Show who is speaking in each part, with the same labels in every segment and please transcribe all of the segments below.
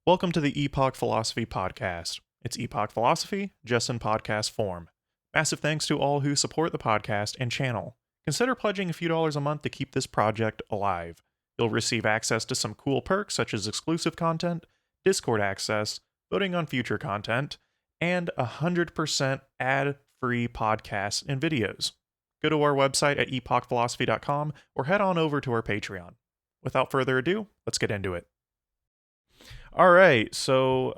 Speaker 1: Welcome to the Epoch Philosophy Podcast. It's Epoch Philosophy, just in podcast form. Massive thanks to all who support the podcast and channel. Consider pledging a few dollars a month to keep this project alive. You'll receive access to some cool perks such as exclusive content, Discord access, voting on future content, and 100% ad-free podcasts and videos. Go to our website at epochphilosophy.com or head on over to our Patreon. Without further ado, let's get into it. All right, so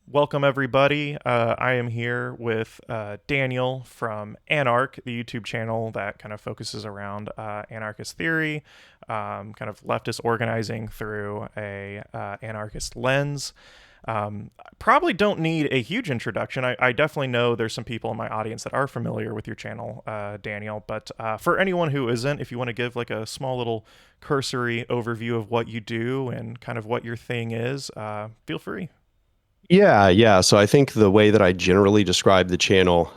Speaker 1: welcome everybody. I am here with Daniel from Anark, the YouTube channel that kind of focuses around anarchist theory, kind of leftist organizing through a anarchist lens. Probably don't need a huge introduction. I definitely know there's some people in my audience that are familiar with your channel, Daniel, but for anyone who isn't, if you want to give like a small little cursory overview of what you do and kind of what your thing is, feel free.
Speaker 2: Yeah. So I think the way that I generally describe the channel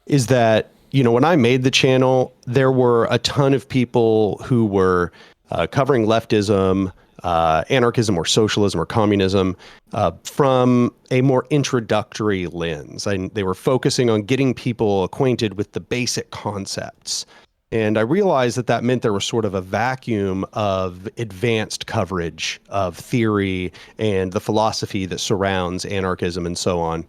Speaker 2: is that, when I made the channel, there were a ton of people who were covering leftism, anarchism or socialism or communism from a more introductory lens. They were focusing on getting people acquainted with the basic concepts. And I realized that meant there was sort of a vacuum of advanced coverage of theory and the philosophy that surrounds anarchism and so on.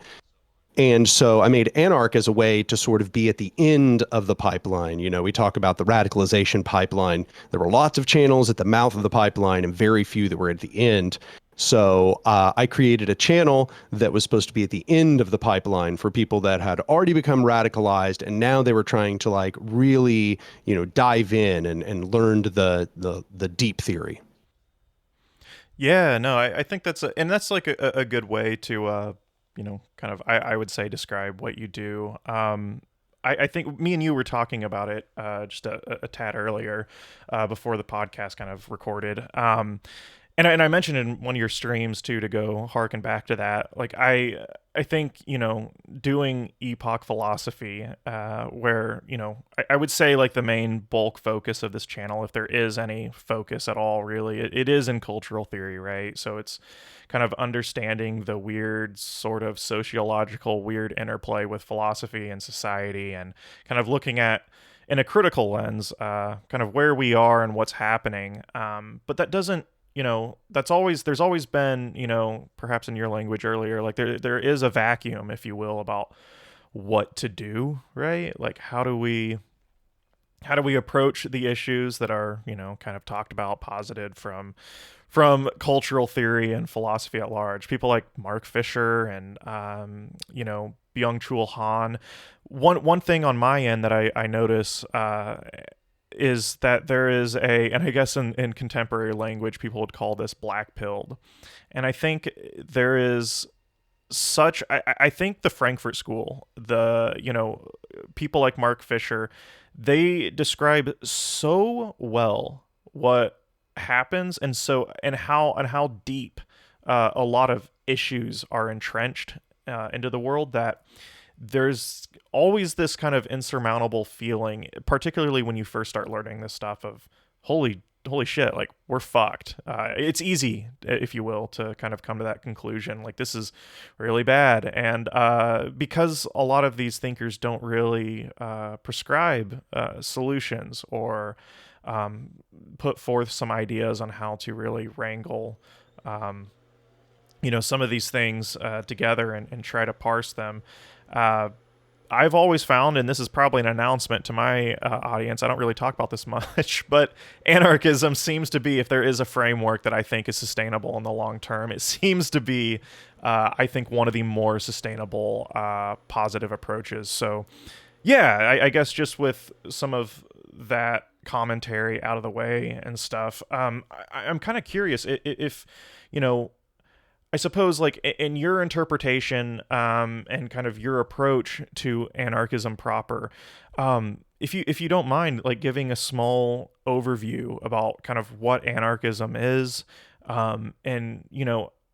Speaker 2: And so I made Anark as a way to sort of be at the end of the pipeline. We talk about the radicalization pipeline. There were lots of channels at the mouth of the pipeline and very few that were at the end. So I created a channel that was supposed to be at the end of the pipeline for people that had already become radicalized, and now they were trying to really, dive in and learned the deep theory.
Speaker 1: Yeah, no, I think that's like a good way to kind of, I would say, describe what you do. I think me and you were talking about it just a tad earlier before the podcast kind of recorded. And I mentioned in one of your streams too, to go harken back to that. Like I think doing Epoch philosophy, where I would say like the main bulk focus of this channel, if there is any focus at all, really, it is in cultural theory, right? So it's kind of understanding the weird sort of sociological weird interplay with philosophy and society, and kind of looking at in a critical lens, kind of where we are and what's happening. But that doesn't there's always been, perhaps in your language earlier, like there is a vacuum, if you will, about what to do, right? Like how do we approach the issues that are, kind of talked about, posited from cultural theory and philosophy at large. People like Mark Fisher and Byung-Chul Han. One thing on my end that I notice is that there is and I guess in contemporary language, people would call this black-pilled. And I think there is I think the Frankfurt School, people like Mark Fisher, they describe so well what happens and how deep a lot of issues are entrenched into the world, that there's always this kind of insurmountable feeling, particularly when you first start learning this stuff, of holy shit, like we're fucked. It's easy, if you will, to kind of come to that conclusion, like this is really bad. And because a lot of these thinkers don't really prescribe solutions or put forth some ideas on how to really wrangle some of these things together and try to parse them. I've always found, and this is probably an announcement to my audience, I don't really talk about this much, but anarchism seems to be, if there is a framework that I think is sustainable in the long term, it seems to be, I think, one of the more sustainable, positive approaches. So, yeah, I guess just with some of that commentary out of the way and stuff, I'm kind of curious if I suppose, like, in your interpretation and kind of your approach to anarchism proper, if you don't mind, like, giving a small overview about kind of what anarchism is, and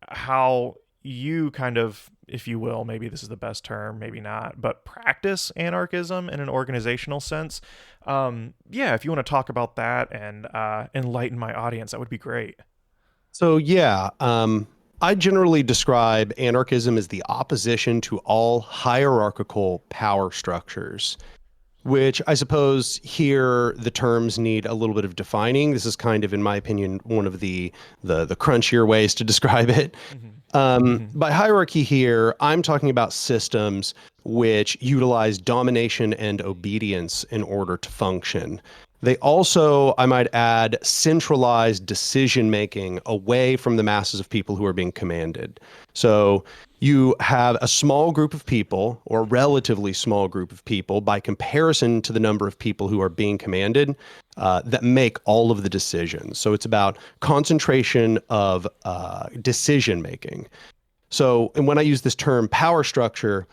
Speaker 1: how you kind of, if you will, maybe this is the best term, maybe not, but practice anarchism in an organizational sense. Yeah, if you want to talk about that and enlighten my audience, that would be great.
Speaker 2: So yeah, I generally describe anarchism as the opposition to all hierarchical power structures, which I suppose here the terms need a little bit of defining. This is kind of, in my opinion, one of the crunchier ways to describe it.
Speaker 1: Hmm. Hmm.
Speaker 2: By hierarchy here, I'm talking about systems which utilize domination and obedience in order to function. They also, I might add, centralize decision making away from the masses of people who are being commanded. So you have a small group of people, or relatively small group of people, by comparison to the number of people who are being commanded, that make all of the decisions. So it's about concentration of decision making. So, and when I use this term power structure,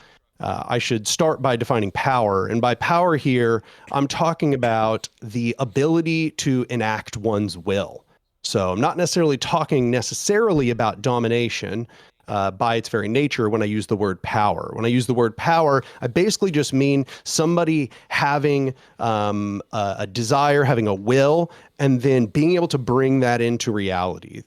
Speaker 2: I should start by defining power. And by power here, I'm talking about the ability to enact one's will. So I'm not necessarily talking necessarily about domination by its very nature when I use the word power. When I use the word power, I basically just mean somebody having a desire, having a will, and then being able to bring that into reality,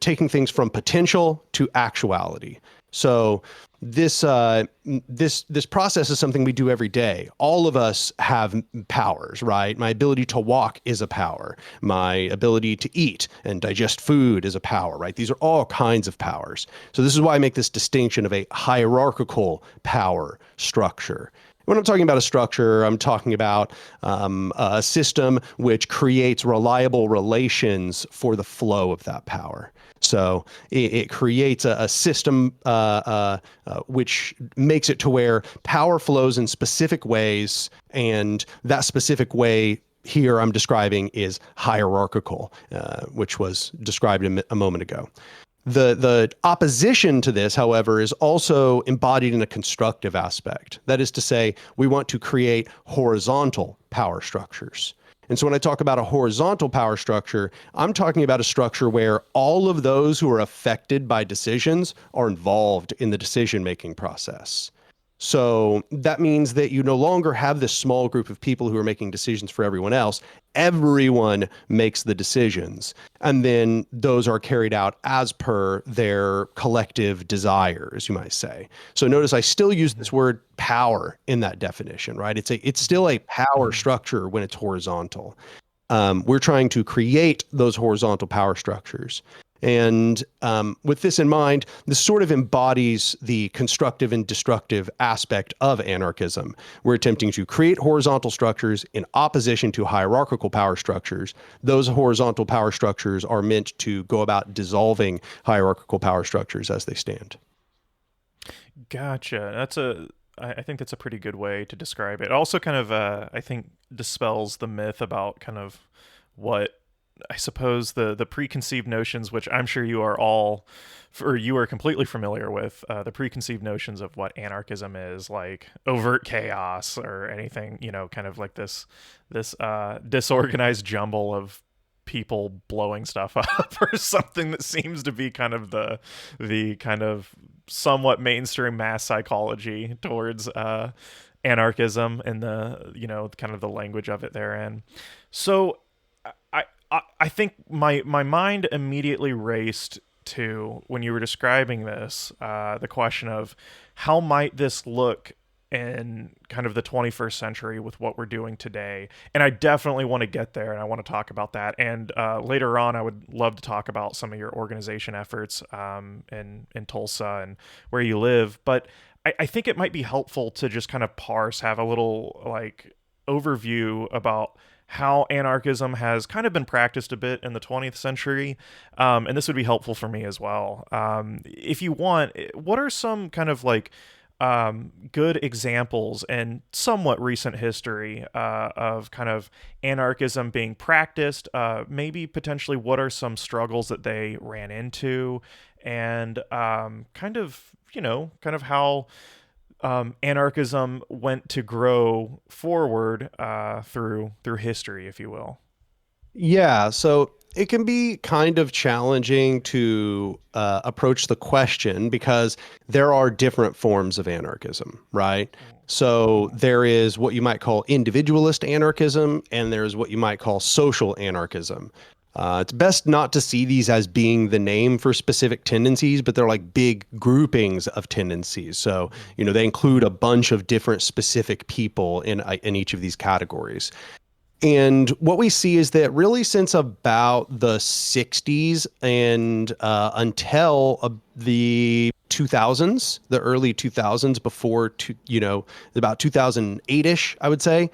Speaker 2: taking things from potential to actuality. So this process is something we do every day. All of us have powers, right? My ability to walk is a power. My ability to eat and digest food is a power, right? These are all kinds of powers. So this is why I make this distinction of a hierarchical power structure. When I'm talking about a structure, I'm talking about a system which creates reliable relations for the flow of that power. So it creates a system which makes it to where power flows in specific ways, and that specific way here I'm describing is hierarchical, which was described a moment ago. The opposition to this, however, is also embodied in a constructive aspect. That is to say, we want to create horizontal power structures. And so when I talk about a horizontal power structure, I'm talking about a structure where all of those who are affected by decisions are involved in the decision-making process. So that means that you no longer have this small group of people who are making decisions for everyone else. Everyone makes the decisions, and then those are carried out as per their collective desires, you might say. So notice I still use
Speaker 1: Hmm.
Speaker 2: this word power in that definition, right? It's still a power
Speaker 1: Hmm.
Speaker 2: structure when it's horizontal. We're trying to create those horizontal power structures. And with this in mind, this sort of embodies the constructive and destructive aspect of anarchism. We're attempting to create horizontal structures in opposition to hierarchical power structures. Those horizontal power structures are meant to go about dissolving hierarchical power structures as they stand.
Speaker 1: Gotcha. I think that's a pretty good way to describe it. It also kind of, I think, dispels the myth about kind of what I suppose the preconceived notions, which I'm sure you are all, or you are completely familiar with, the preconceived notions of what anarchism is, like overt chaos or anything, kind of like this disorganized jumble of people blowing stuff up or something that seems to be kind of the kind of somewhat mainstream mass psychology towards anarchism and the kind of the language of it therein. So I think my mind immediately raced to when you were describing this, the question of how might this look in kind of the 21st century with what we're doing today. And I definitely want to get there and I want to talk about that. And later on, I would love to talk about some of your organization efforts in Tulsa and where you live. But I think it might be helpful to just kind of have a little like overview about how anarchism has kind of been practiced a bit in the 20th century. And this would be helpful for me as well. If you want, what are some kind of like good examples in somewhat recent history of kind of anarchism being practiced? Maybe potentially what are some struggles that they ran into, and kind of how anarchism went to grow forward through history, if you will.
Speaker 2: Yeah, so it can be kind of challenging to approach the question because there are different forms of anarchism, right? So
Speaker 1: Mm-hmm.
Speaker 2: there is what you might call individualist anarchism, and there's what you might call social anarchism. It's best not to see these as being the name for specific tendencies, but they're like big groupings of tendencies. So, they include a bunch of different specific people in each of these categories. And what we see is that really since about the 60s and until the 2000s, the early 2000s, about 2008-ish, I would say,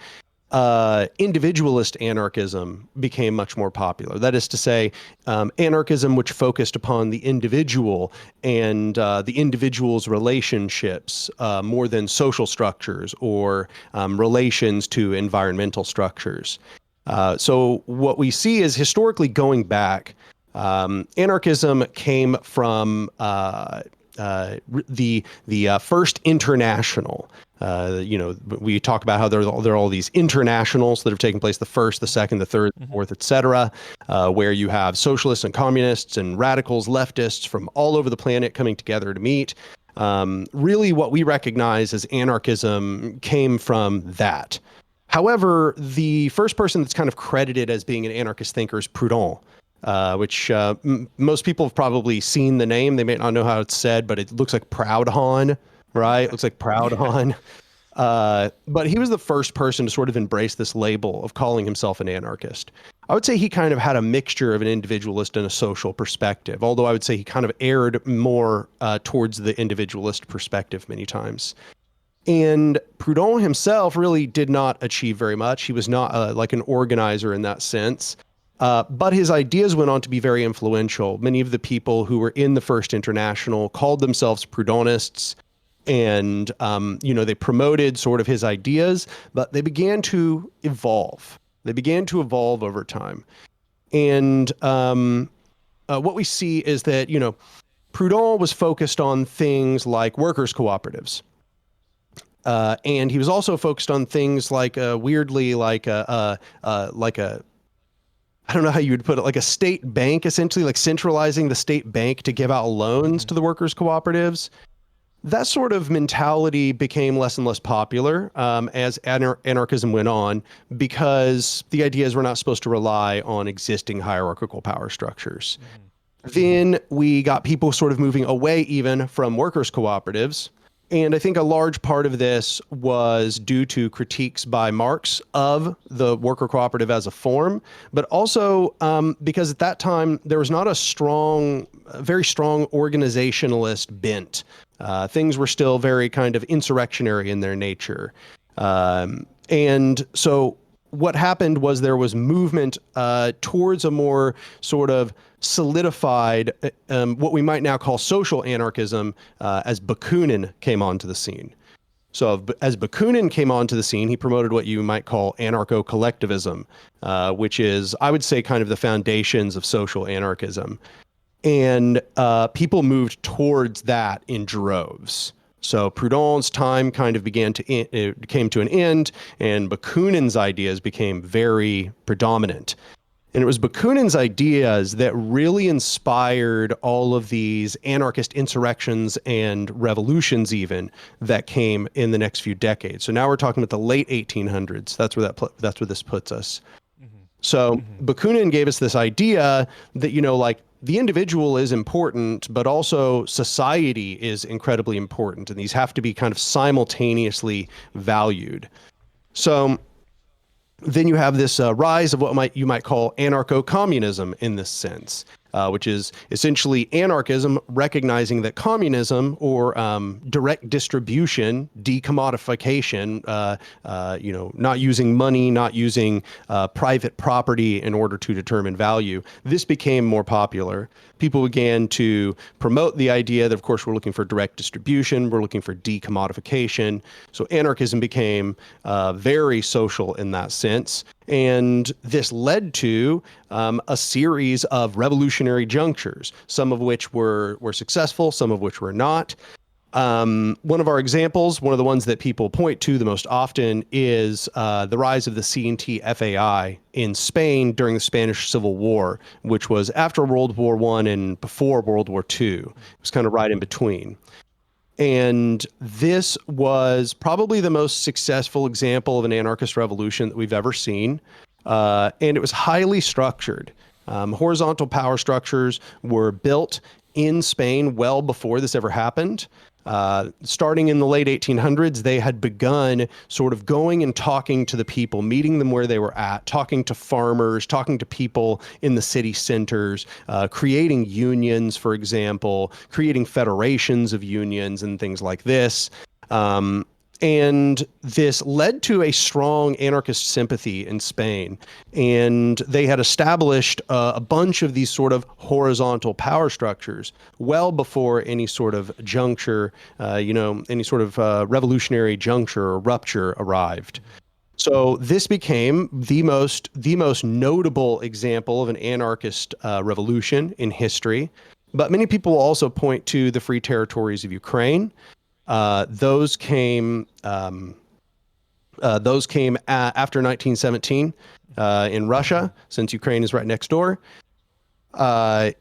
Speaker 2: individualist anarchism became much more popular. That is to say, anarchism which focused upon the individual and the individual's relationships more than social structures or relations to environmental structures. So what we see is historically going back, anarchism came from the First International. We talk about how there are all these internationals that have taken place, the first, the second, the third, the fourth, et cetera, where you have socialists and communists and radicals, leftists from all over the planet coming together to meet. Really what we recognize as anarchism came from that. However, the first person that's kind of credited as being an anarchist thinker is Proudhon, which most people have probably seen the name. They may not know how it's said, but it looks like Proudhon, right? It looks like Proudhon. But he was the first person to sort of embrace this label of calling himself an anarchist. I would say he kind of had a mixture of an individualist and a social perspective, although I would say he kind of erred more towards the individualist perspective many times. And Proudhon himself really did not achieve very much. He was not like an organizer in that sense. But his ideas went on to be very influential. Many of the people who were in the First International called themselves Proudhonists, and they promoted sort of his ideas, but they began to evolve. They began to evolve over time. And what we see is that, Proudhon was focused on things like workers' cooperatives. And he was also focused on things like, weirdly, like a I don't know how you would put it, like a state bank, essentially, like centralizing the state bank to give out loans to the workers' cooperatives. That sort of mentality became less and less popular as anarchism went on, because the ideas were not supposed to rely on existing hierarchical power structures. Then we got people sort of moving away even from workers' cooperatives. And I think a large part of this was due to critiques by Marx of the worker cooperative as a form, but also because at that time there was not a very strong organizationalist bent. Things were still very kind of insurrectionary in their nature. And so what happened was there was movement towards a more sort of solidified, what we might now call social anarchism, as Bakunin came onto the scene. So as Bakunin came onto the scene, he promoted what you might call anarcho-collectivism, which is, I would say, kind of the foundations of social anarchism. And people moved towards that in droves. So Proudhon's time kind of came to an end, and Bakunin's ideas became very predominant. And it was Bakunin's ideas that really inspired all of these anarchist insurrections and revolutions even that came in the next few decades. So now we're talking about the late 1800s. That's where this puts us. So Bakunin gave us this idea that, like, the individual is important, but also society is incredibly important, and these have to be kind of simultaneously valued. So then you have this rise of what you might call anarcho-communism in this sense, which is essentially anarchism recognizing that communism, or direct distribution, decommodification, not using money, not using private property in order to determine value, this became more popular. People began to promote the idea that, of course, we're looking for direct distribution, we're looking for decommodification. So anarchism became very social in that sense. And this led to a series of revolutionary junctures, some of which were successful, some of which were not. One of our examples, one of the ones that people point to the most often, is the rise of the C&T FAI in Spain during the Spanish Civil War, which was after World War I and before World War II. It was kind of right in between. And this was probably the most successful example of an anarchist revolution that we've ever seen. And it was highly structured. Horizontal power structures were built in Spain well before this ever happened. Starting in the late 1800s, they had begun sort of going and talking to the people, meeting them where they were at, talking to farmers, talking to people in the city centers, creating unions, for example, creating federations of unions and things like this. And this led to a strong anarchist sympathy in Spain. And they had established a bunch of these sort of horizontal power structures well before any sort of juncture, any sort of revolutionary juncture or rupture arrived. So this became the most notable example of an anarchist revolution in history. But many people will also point to the Free Territories of Ukraine. Those came after 1917 in Russia, since Ukraine is right next door.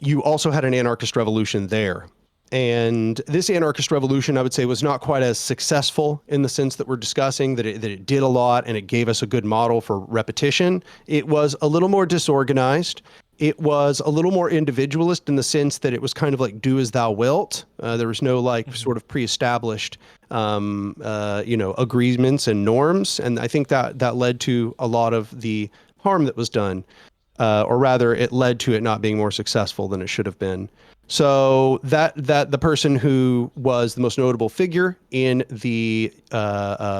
Speaker 2: You also had an anarchist revolution there. And this anarchist revolution, I would say, was not quite as successful in the sense that we're discussing, that it did a lot and it gave us a good model for repetition. It was a little more disorganized. It was a little more individualist in the sense that it was kind of like do as thou wilt. There was no sort of pre-established, agreements and norms. And I think that led to a lot of the harm that was done, or rather it led to it not being more successful than it should have been. So that the person who was the most notable figure in the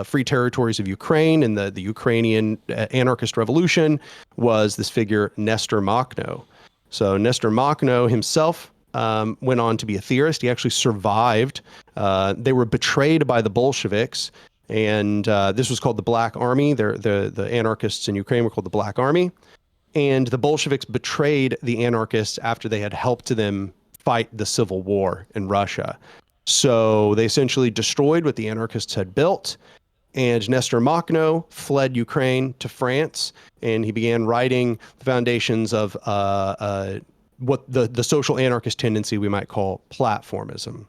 Speaker 2: Free Territories of Ukraine and the Ukrainian anarchist revolution was this figure, Nestor Makhno. So Nestor Makhno himself went on to be a theorist. He actually survived. They were betrayed by the Bolsheviks, and this was called the Black Army. The anarchists in Ukraine were called the Black Army. And the Bolsheviks betrayed the anarchists after they had helped them fight the civil war in Russia. So they essentially destroyed what the anarchists had built, and Nestor Makhno fled Ukraine to France, and he began writing the foundations of what the social anarchist tendency we might call platformism.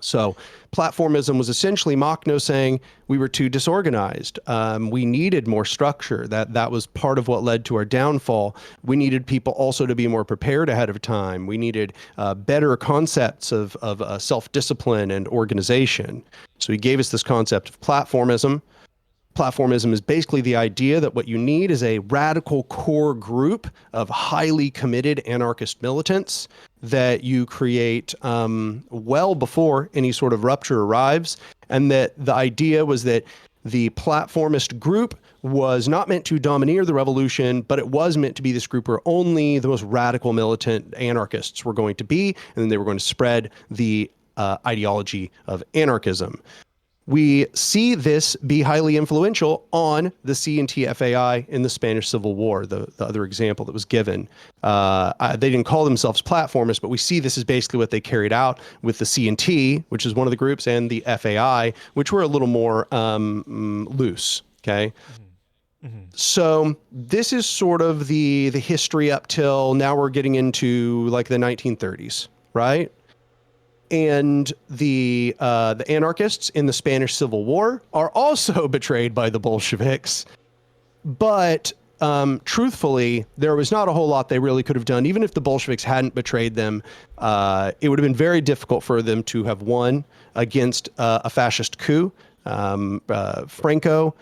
Speaker 2: So platformism was essentially Makhno saying we were too disorganized. We needed more structure. That was part of what led to our downfall. We needed people also to be more prepared ahead of time. We needed better concepts of self-discipline and organization. So he gave us this concept of platformism. Platformism is basically the idea that what you need is a radical core group of highly committed anarchist militants that you create well before any sort of rupture arrives. And that the idea was that the platformist group was not meant to domineer the revolution, but it was meant to be this group where only the most radical militant anarchists were going to be, and then they were going to spread the ideology of anarchism. We see this be highly influential on the CNT-FAI in the Spanish Civil War, the other example that was given. They didn't call themselves platformists, but we see this is basically what they carried out with the CNT, which is one of the groups, and the FAI, which were a little more loose, okay? So this is sort of the history up till now. We're getting into like the 1930s, right? And the anarchists in the Spanish Civil War are also betrayed by the Bolsheviks. But truthfully, there was not a whole lot they really could have done. Even if the Bolsheviks hadn't betrayed them, it would have been very difficult for them to have won against a fascist coup. Franco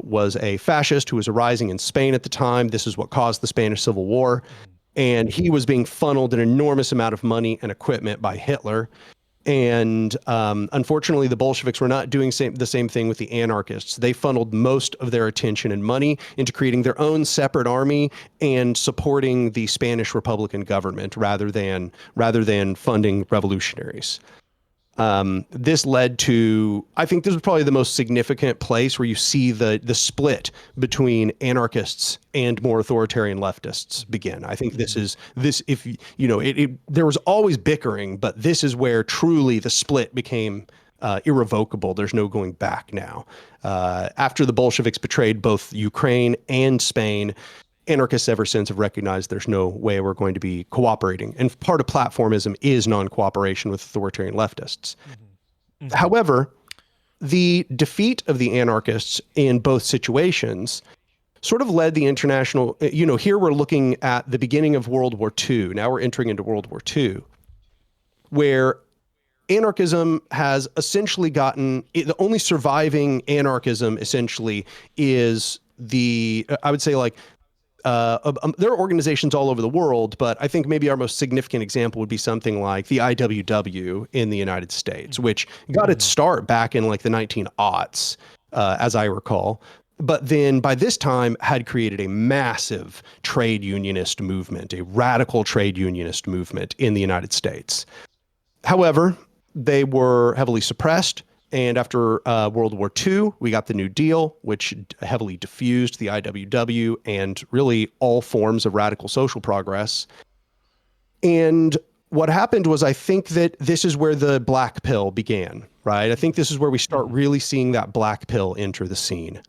Speaker 2: was a fascist who was arising in Spain at the time. This is what caused the Spanish Civil War. And he was being funneled an enormous amount of money and equipment by Hitler. And unfortunately, the Bolsheviks were not doing the same thing with the anarchists. They funneled most of their attention and money into creating their own separate army and supporting the Spanish Republican government rather than funding revolutionaries. This led to, I think this was probably the most significant place where you see the split between anarchists and more authoritarian leftists begin. I think there was always bickering, but this is where truly the split became irrevocable. There's no going back now. After the Bolsheviks betrayed both Ukraine and Spain, anarchists ever since have recognized there's no way we're going to be cooperating. And part of platformism is non-cooperation with authoritarian leftists. However, the defeat of the anarchists in both situations sort of led the international, here we're looking at the beginning of World War II. Now we're entering into World War II, where anarchism has essentially the only surviving anarchism essentially is I would say like, there are organizations all over the world, but I think maybe our most significant example would be something like the IWW in the United States, which got its start back in like the 1900s, as I recall. But then by this time had created a massive trade unionist movement, a radical trade unionist movement in the United States. However, they were heavily suppressed. And after World War II, we got the New Deal, which heavily diffused the IWW and really all forms of radical social progress. And what happened was, I think that this is where the black pill began, right? I think this is where we start really seeing that black pill enter the scene.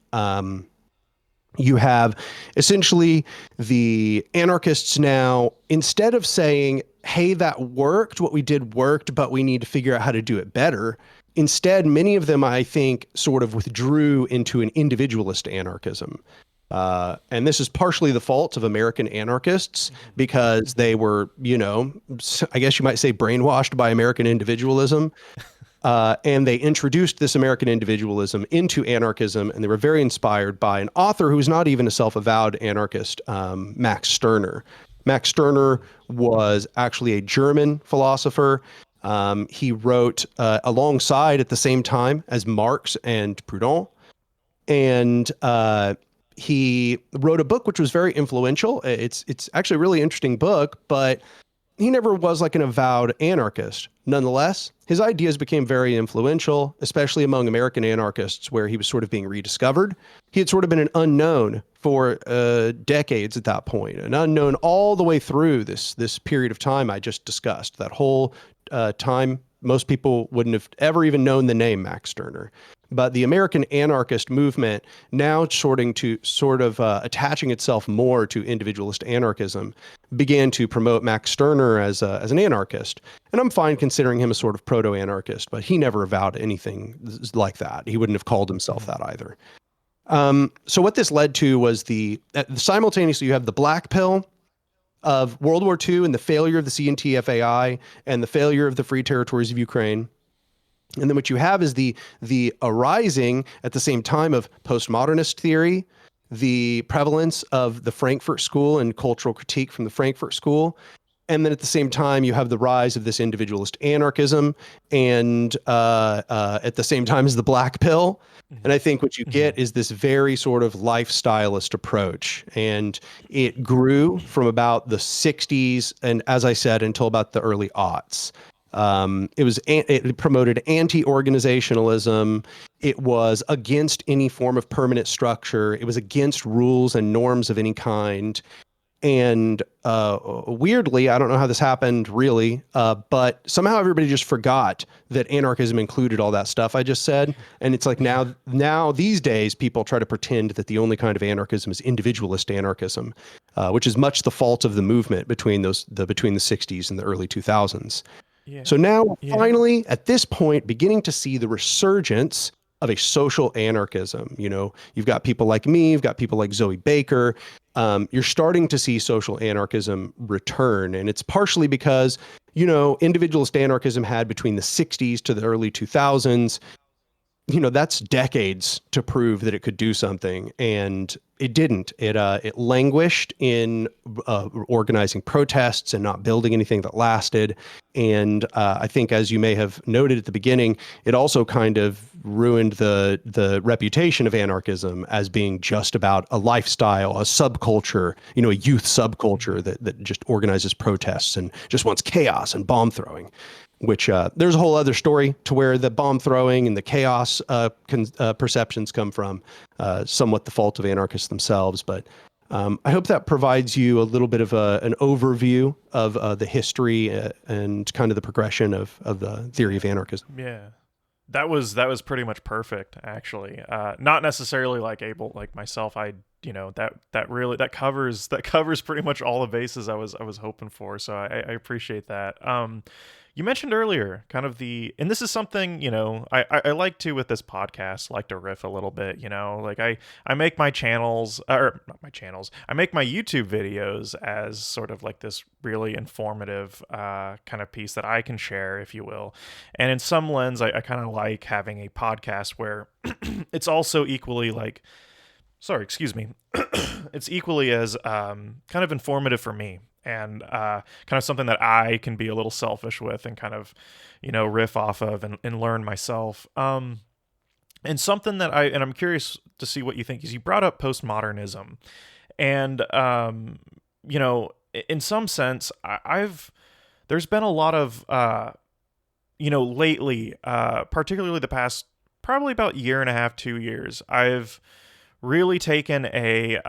Speaker 2: You have essentially the anarchists now, instead of saying, hey, that worked, what we did worked, but we need to figure out how to do it better. Instead, many of them, I think, sort of withdrew into an individualist anarchism. And this is partially the fault of American anarchists because they were, I guess you might say brainwashed by American individualism. And they introduced this American individualism into anarchism, and they were very inspired by an author who was not even a self-avowed anarchist, Max Stirner. Max Stirner was actually a German philosopher. He wrote alongside at the same time as Marx and Proudhon. And he wrote a book which was very influential. It's actually a really interesting book, but he never was like an avowed anarchist. Nonetheless, his ideas became very influential, especially among American anarchists, where he was sort of being rediscovered. He had sort of been an unknown for decades at that point, an unknown all the way through this period of time I just discussed. That whole time, most people wouldn't have ever even known the name Max Stirner. But the American anarchist movement, now sort of attaching itself more to individualist anarchism, began to promote Max Stirner as an anarchist. And I'm fine considering him a sort of proto-anarchist, but he never avowed anything like that. He wouldn't have called himself that either. So what this led to was simultaneously you have the black pill of World War II and the failure of the CNTFAI and the failure of the Free Territories of Ukraine. And then what you have is the arising at the same time of postmodernist theory, the prevalence of the Frankfurt School and cultural critique from the Frankfurt School. And then at the same time, you have the rise of this individualist anarchism and at the same time as the black pill. And I think what you get is this very sort of lifestylist approach. And it grew from about the 60s and, as I said, until about the early aughts. It promoted anti-organizationalism. It was against any form of permanent structure. It was against rules and norms of any kind. And weirdly, I don't know how this happened really, but somehow everybody just forgot that anarchism included all that stuff I just said. And it's like now these days, people try to pretend that the only kind of anarchism is individualist anarchism, which is much the fault of the movement between the 60s and the early 2000s. Yeah. So now, finally, at this point, beginning to see the resurgence of a social anarchism. You've got people like me, you've got people like Zoe Baker. You're starting to see social anarchism return. And it's partially because, individualist anarchism had between the 60s to the early 2000s, that's decades to prove that it could do something. And it didn't. It languished in organizing protests and not building anything that lasted. And I think, as you may have noted at the beginning, it also kind of ruined the reputation of anarchism as being just about a lifestyle, a subculture, a youth subculture that just organizes protests and just wants chaos and bomb throwing. Which there's a whole other story to where the bomb throwing and the chaos perceptions come from, somewhat the fault of anarchists themselves. But I hope that provides you a little bit of an overview of the history and kind of the progression of the theory of anarchism.
Speaker 1: Yeah. That was pretty much perfect, actually. Not necessarily like myself. That covers pretty much all the bases I was hoping for. So I appreciate that. you mentioned earlier kind of and this is something, I like to with this podcast, like to riff a little bit, like I make my channels, or not my channels, I make my YouTube videos as sort of like this really informative kind of piece that I can share, if you will. And in some lens, I kind of like having a podcast where it's also equally like, sorry, excuse me, it's equally as kind of informative for me, and kind of something that I can be a little selfish with and kind of, riff off of and learn myself. And something that I'm curious to see what you think is, you brought up postmodernism, and in some sense, there's been a lot of lately, particularly the past probably about year and a half, 2 years, I've really taken a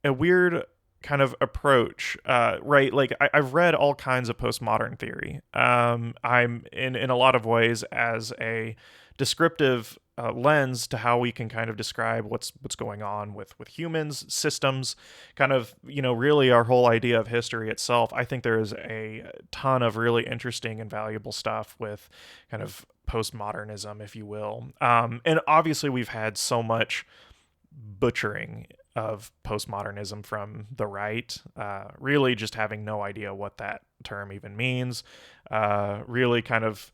Speaker 1: weird kind of approach, right? Like I've read all kinds of postmodern theory. I'm in a lot of ways as a descriptive lens to how we can kind of describe what's going on with humans, systems, kind of, really our whole idea of history itself. I think there is a ton of really interesting and valuable stuff with kind of postmodernism, if you will. And obviously we've had so much butchering of postmodernism from the right, really just having no idea what that term even means, really kind of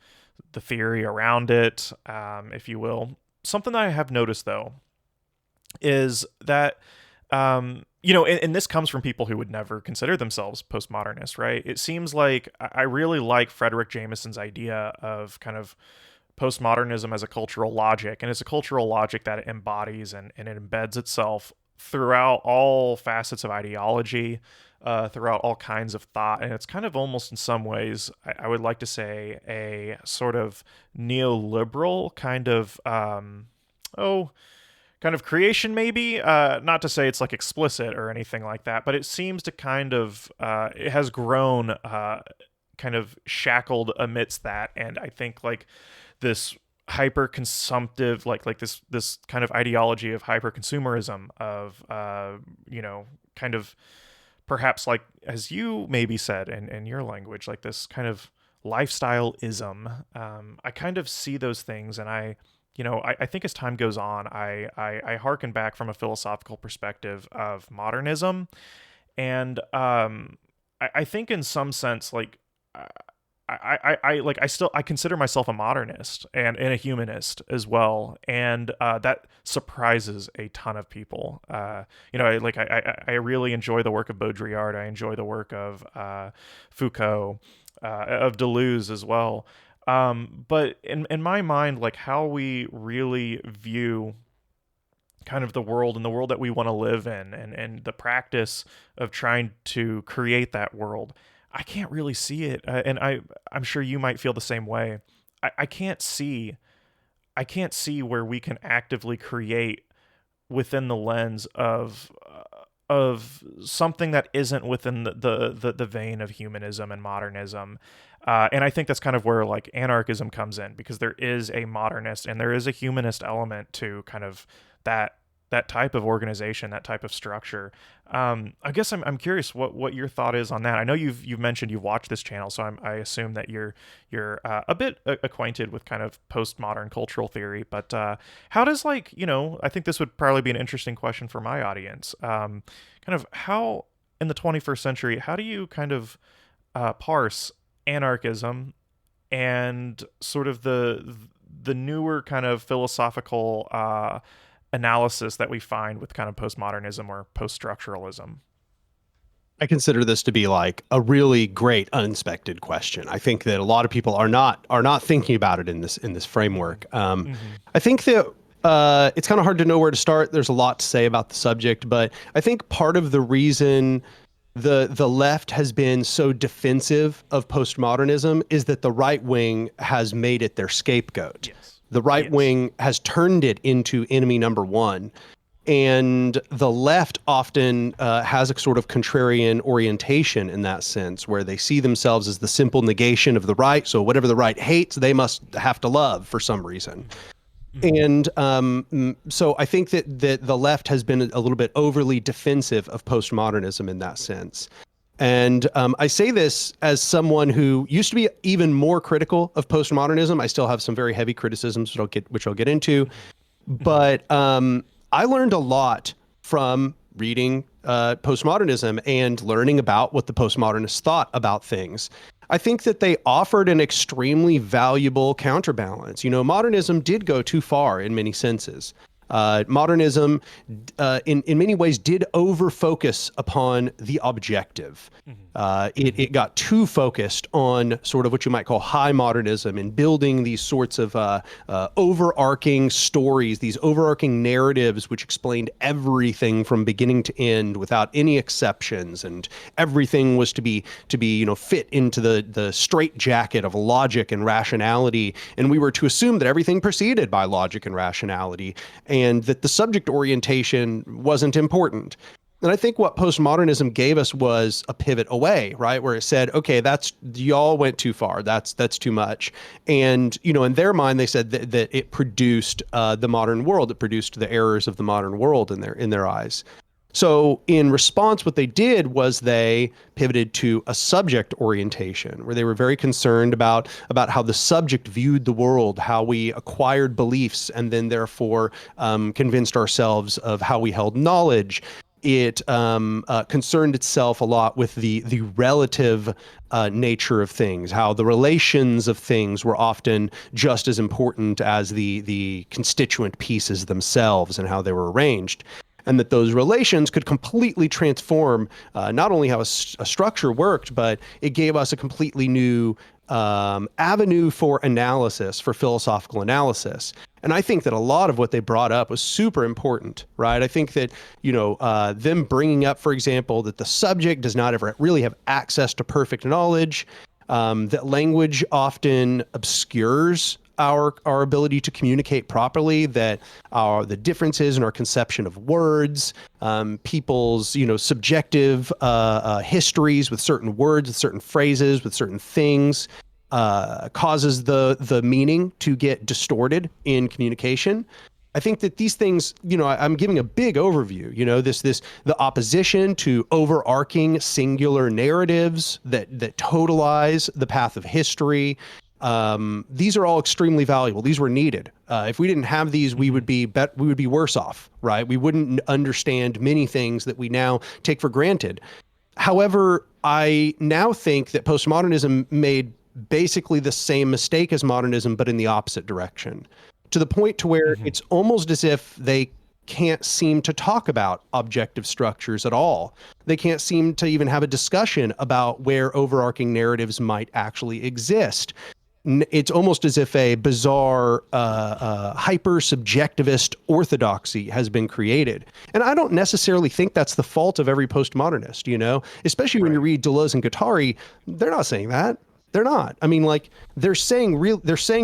Speaker 1: the theory around it, if you will. Something that I have noticed, though, is that, and this comes from people who would never consider themselves postmodernist, right? It seems like I really like Frederick Jameson's idea of kind of postmodernism as a cultural logic, and it's a cultural logic that it embodies and it embeds itself throughout all facets of ideology, throughout all kinds of thought. And it's kind of almost in some ways, I would like to say, a sort of neoliberal kind of, kind of creation, maybe. Not to say it's like explicit or anything like that, but it seems to kind of, it has grown kind of shackled amidst that. And I think like this hyper consumptive, like this kind of ideology of hyper consumerism, of kind of perhaps, like as you maybe said in your language, like this kind of lifestyle-ism. I kind of see those things, and I think as time goes on, I hearken back from a philosophical perspective of modernism, and I think in some sense, like I consider myself a modernist and a humanist as well, and that surprises a ton of people. I really enjoy the work of Baudrillard. I enjoy the work of Foucault, of Deleuze as well. But in my mind, like how we really view kind of the world and the world that we want to live in, and the practice of trying to create that world, I can't really see it, and I'm sure you might feel the same way. I can't see where we can actively create within the lens of something that isn't within the vein of humanism and modernism. And I think that's kind of where like anarchism comes in, because there is a modernist and there is a humanist element to kind of that type of organization, that type of structure. I guess I'm curious what your thought is on that. I know you've mentioned you've watched this channel, so I assume that you're a bit acquainted with kind of postmodern cultural theory. But how does, like, I think this would probably be an interesting question for my audience. Kind of how in the 21st century, how do you kind of parse anarchism and sort of the newer kind of philosophical analysis that we find with kind of postmodernism or post-structuralism?
Speaker 2: I consider this to be like a really great uninspected question. I think that a lot of people are not thinking about it in this framework. I think that it's kind of hard to know where to start. There's a lot to say about the subject, but I think part of the reason the left has been so defensive of postmodernism is that the right wing has made it their scapegoat.
Speaker 1: Yes.
Speaker 2: The right wing has turned it into enemy number one. And the left often has a sort of contrarian orientation in that sense, where they see themselves as the simple negation of the right. So whatever the right hates, they must have to love for some reason. And so I think that the left has been a little bit overly defensive of postmodernism in that sense. And I say this as someone who used to be even more critical of postmodernism. I still have some very heavy criticisms, which I'll get into.
Speaker 1: Mhm.
Speaker 2: But I learned a lot from reading postmodernism and learning about what the postmodernists thought about things. I think that they offered an extremely valuable counterbalance. You know, modernism did go too far in many senses. Modernism, in many ways, did over focus upon the objective.
Speaker 1: Mhm.
Speaker 2: It
Speaker 1: Mhm.
Speaker 2: got too focused on sort of what you might call high modernism and building these sorts of overarching stories, these overarching narratives, which explained everything from beginning to end without any exceptions, and everything was to be fit into the straight jacket of logic and rationality, and we were to assume that everything proceeded by logic and rationality, and that the subject orientation wasn't important. And I think what postmodernism gave us was a pivot away, right? Where it said, okay, that's y'all went too far. That's too much. And, in their mind, they said that it produced the modern world. It produced the errors of the modern world in their eyes. So in response, what they did was they pivoted to a subject orientation, where they were very concerned about how the subject viewed the world, how we acquired beliefs, and then therefore convinced ourselves of how we held knowledge. It concerned itself a lot with the relative nature of things, how the relations of things were often just as important as the constituent pieces themselves and how they were arranged, and that those relations could completely transform not only how a structure worked, but it gave us a completely new avenue for analysis, for philosophical analysis. And I think that a lot of what they brought up was super important, right? I think that, them bringing up, for example, that the subject does not ever really have access to perfect knowledge, that language often obscures our ability to communicate properly, that the differences in our conception of words, people's subjective histories with certain words, with certain phrases, with certain things, causes the meaning to get distorted in communication. I think that these things, I'm giving a big overview, the opposition to overarching singular narratives that totalize the path of history. These are all extremely valuable. These were needed. If we didn't have these, we would
Speaker 1: Mhm.
Speaker 2: be worse off, right? We wouldn't understand many things that we now take for granted. However, I now think that postmodernism made basically the same mistake as modernism, but in the opposite direction, to the point to where
Speaker 1: Mhm.
Speaker 2: it's almost as if they can't seem to talk about objective structures at all. They can't seem to even have a discussion about where overarching narratives might actually exist. It's almost as if a bizarre, hyper subjectivist orthodoxy has been created. And I don't necessarily think that's the fault of every postmodernist, especially when you
Speaker 1: Right.
Speaker 2: read Deleuze and Guattari, they're not saying that. They're not. I mean, like, they're saying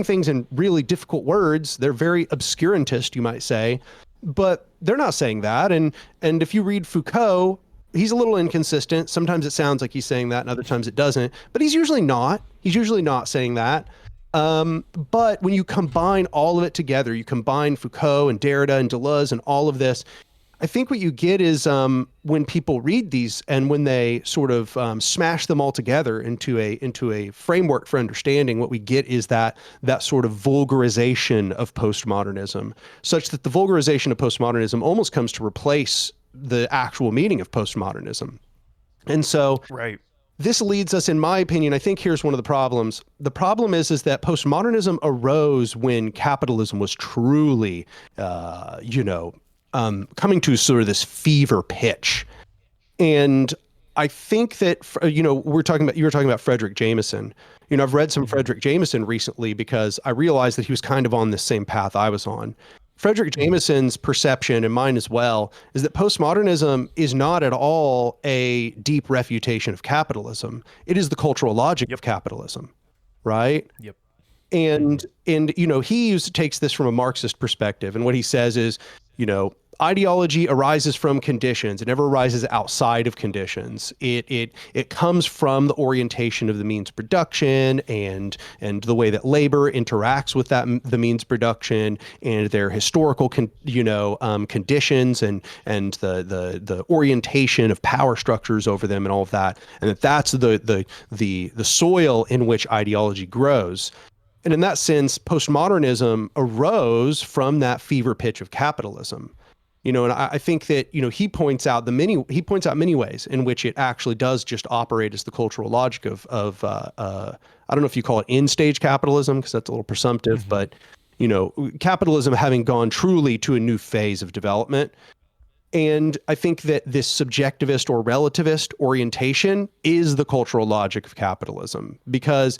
Speaker 2: things in really difficult words. They're very obscurantist, you might say, but they're not saying that. And if you read Foucault, he's a little inconsistent. Sometimes it sounds like he's saying that, and other times it doesn't. But he's usually not. He's usually not saying that. But when you combine all of it together, you combine Foucault and Derrida and Deleuze and all of this, I think what you get is when people read these and when they sort of smash them all together into a framework for understanding, what we get is that sort of vulgarization of postmodernism, such that the vulgarization of postmodernism almost comes to replace the actual meaning of postmodernism. And so
Speaker 1: Right.
Speaker 2: this leads us, in my opinion, I think here's one of the problems. The problem is that postmodernism arose when capitalism was truly, coming to sort of this fever pitch. And I think that, you were talking about Frederick Jameson. I've read some
Speaker 1: Mhm.
Speaker 2: Frederick Jameson recently because I realized that he was kind of on the same path I was on. Frederick
Speaker 1: Mhm.
Speaker 2: Jameson's perception, and mine as well, is that postmodernism is not at all a deep refutation of capitalism. It is the cultural logic
Speaker 1: Yep.
Speaker 2: of capitalism, right?
Speaker 1: Yep.
Speaker 2: And
Speaker 1: Mhm.
Speaker 2: and he takes this from a Marxist perspective, and what he says is, you know, ideology arises from conditions. It never arises outside of conditions. It comes from the orientation of the means of production and the way that labor interacts with the means of production and their historical conditions and the orientation of power structures over them and all of that. And that's the soil in which ideology grows. And in that sense, postmodernism arose from that fever pitch of capitalism. And I think that, he points out many ways in which it actually does just operate as the cultural logic of I don't know if you call it end stage capitalism, because that's a little presumptive,
Speaker 1: Hmm.
Speaker 2: but, capitalism having gone truly to a new phase of development. And I think that this subjectivist or relativist orientation is the cultural logic of capitalism, because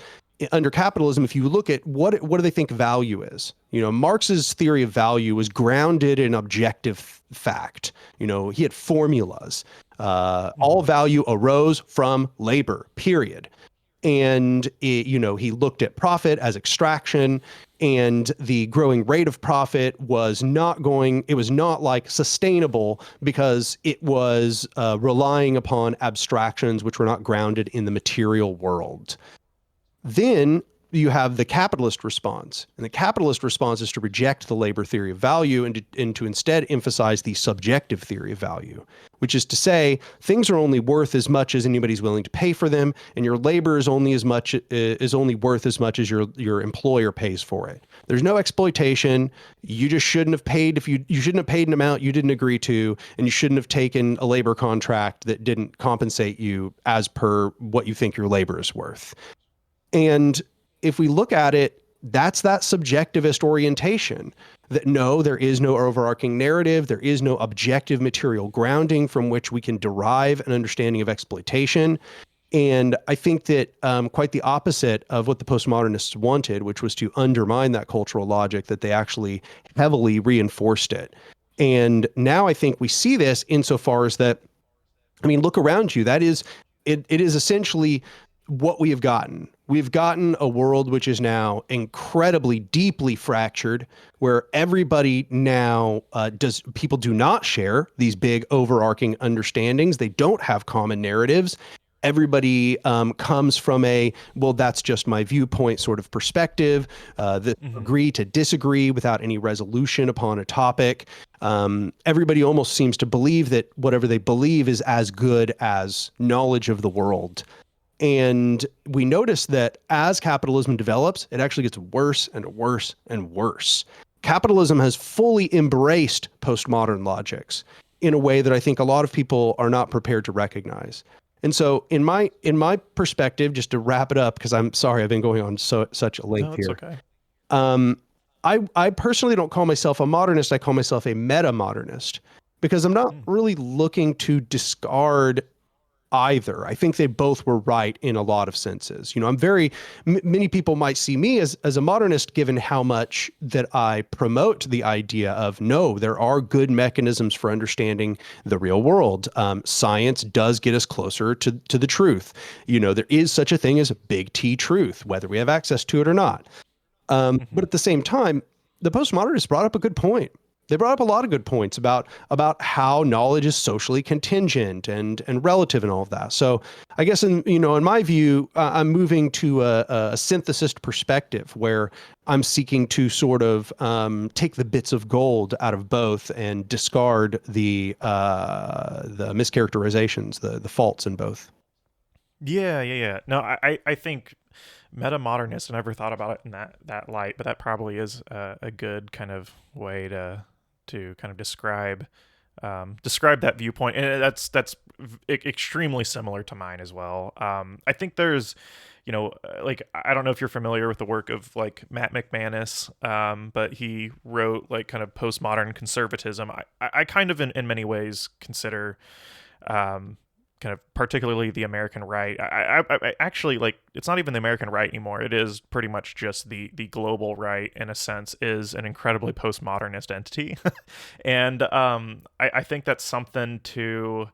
Speaker 2: under capitalism, if you look at what do they think value is? Marx's theory of value was grounded in objective fact. He had formulas. All
Speaker 1: Hmm.
Speaker 2: value arose from labor, period. And he looked at profit as extraction, and the growing rate of profit was not like sustainable, because it was relying upon abstractions which were not grounded in the material world. Then you have the capitalist response. And the capitalist response is to reject the labor theory of value and to instead emphasize the subjective theory of value, which is to say things are only worth as much as anybody's willing to pay for them, and your labor is only worth as much as your employer pays for it. There's no exploitation. You just shouldn't have paid if you shouldn't have paid an amount you didn't agree to, and you shouldn't have taken a labor contract that didn't compensate you as per what you think your labor is worth. And if we look at it, that's that subjectivist orientation that no, there is no overarching narrative. There is no objective material grounding from which we can derive an understanding of exploitation. And I think that quite the opposite of what the postmodernists wanted, which was to undermine that cultural logic, that they actually heavily reinforced it. And now I think we see this insofar as that, I mean, look around you. It is essentially what we have gotten. We've gotten a world which is now incredibly deeply fractured, where everybody now people do not share these big overarching understandings. They don't have common narratives. Everybody comes from well, that's just my viewpoint sort of perspective, that
Speaker 1: Hmm.
Speaker 2: agree to disagree without any resolution upon a topic. Everybody almost seems to believe that whatever they believe is as good as knowledge of the world. And we notice that as capitalism develops, it actually gets worse and worse and worse. Capitalism has fully embraced postmodern logics in a way that I think a lot of people are not prepared to recognize. And so in my perspective, just to wrap it up, because I'm sorry I've been going on such a
Speaker 1: No,
Speaker 2: length
Speaker 1: it's
Speaker 2: here.
Speaker 1: okay.
Speaker 2: Um, I personally don't call myself a modernist. I call myself a meta modernist, because I'm not
Speaker 1: Mm.
Speaker 2: really looking to discard either. I think they both were right in a lot of senses. Many people might see me as a modernist, given how much that I promote the idea of no, there are good mechanisms for understanding the real world. Science does get us closer to the truth. There is such a thing as a big T truth, whether we have access to it or not. But
Speaker 1: Hmm.
Speaker 2: at the same time, the postmodernists brought up a good point. They brought up a lot of good points about how knowledge is socially contingent and relative and all of that. So I guess in my view, I'm moving to a synthesist perspective where I'm seeking to sort of take the bits of gold out of both and discard the mischaracterizations, the faults in both.
Speaker 1: Yeah, yeah, yeah. No, I think meta modernist. I never thought about it in that light, but that probably is a good kind of way to kind of describe that viewpoint, and extremely similar to mine as well. I think there's, like, I don't know if you're familiar with the work of like Matt McManus, but he wrote like kind of postmodern conservatism. I kind of in many ways consider um, kind of particularly the American right. I actually, like, it's not even the American right anymore. It is pretty much just the global right, in a sense, is an incredibly postmodernist entity, and I think that's something to.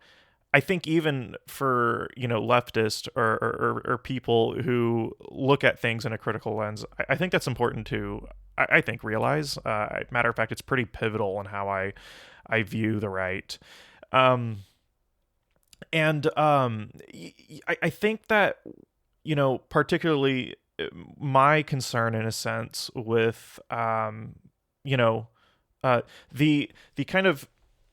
Speaker 1: I think even for leftist or people who look at things in a critical lens, I think that's important to I think realize. Matter of fact, it's pretty pivotal in how I view the right. Um, and I think that, particularly my concern in a sense with you know uh, the kind of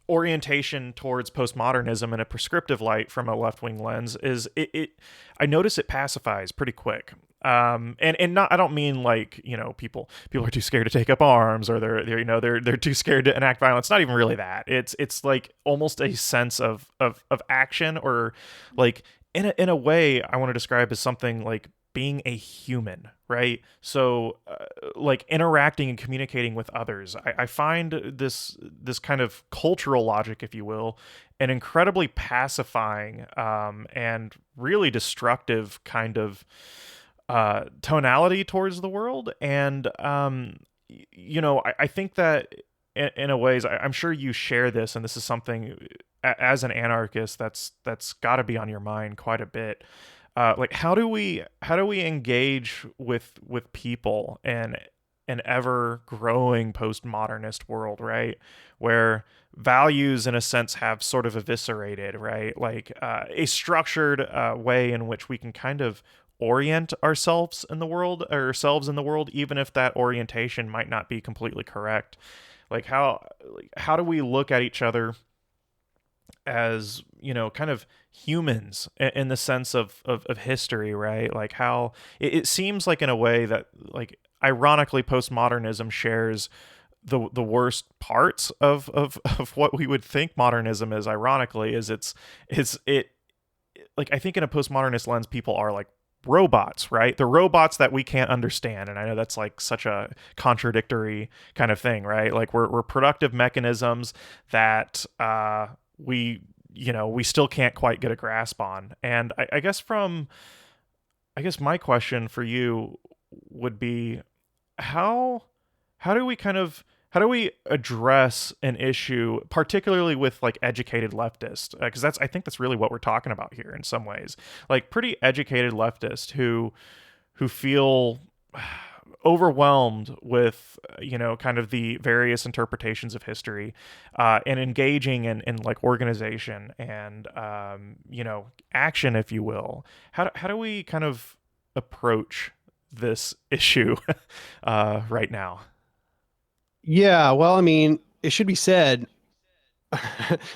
Speaker 1: orientation towards postmodernism in a prescriptive light from a left wing lens is it I notice it pacifies pretty quick. And not, I don't mean like, people are too scared to take up arms, or they're too scared to enact violence. Not even really that. It's like almost a sense of action, or like in a way I want to describe as something like being a human, right? So, like interacting and communicating with others, I find this kind of cultural logic, if you will, an incredibly pacifying and really destructive kind of tonality towards the world. And I think that in a ways, I'm sure you share this, and this is something as an anarchist that's got to be on your mind quite a bit. Like how do we engage with people in an ever growing postmodernist world, right? Where values in a sense have sort of eviscerated, right? Like a structured way in which we can kind of orient ourselves in the world, even if that orientation might not be completely correct. Like how do we look at each other as, kind of humans in the sense of history, right? Like how it seems like in a way that, like, ironically, postmodernism shares the worst parts of what we would think modernism is. Ironically, is it like, I think in a postmodernist lens, people are like robots, right? They're robots that we can't understand. And I know that's like such a contradictory kind of thing, right? Like we're productive mechanisms that we still can't quite get a grasp on. And I guess my question for you would be, how how do we kind of how do we address an issue, particularly with like educated leftists? Because I think that's really what we're talking about here in some ways. Like pretty educated leftists who feel overwhelmed with, kind of the various interpretations of history, and engaging in like organization and, action, if you will. How do we kind of approach this issue right now?
Speaker 2: Yeah, well, I mean, it should be said,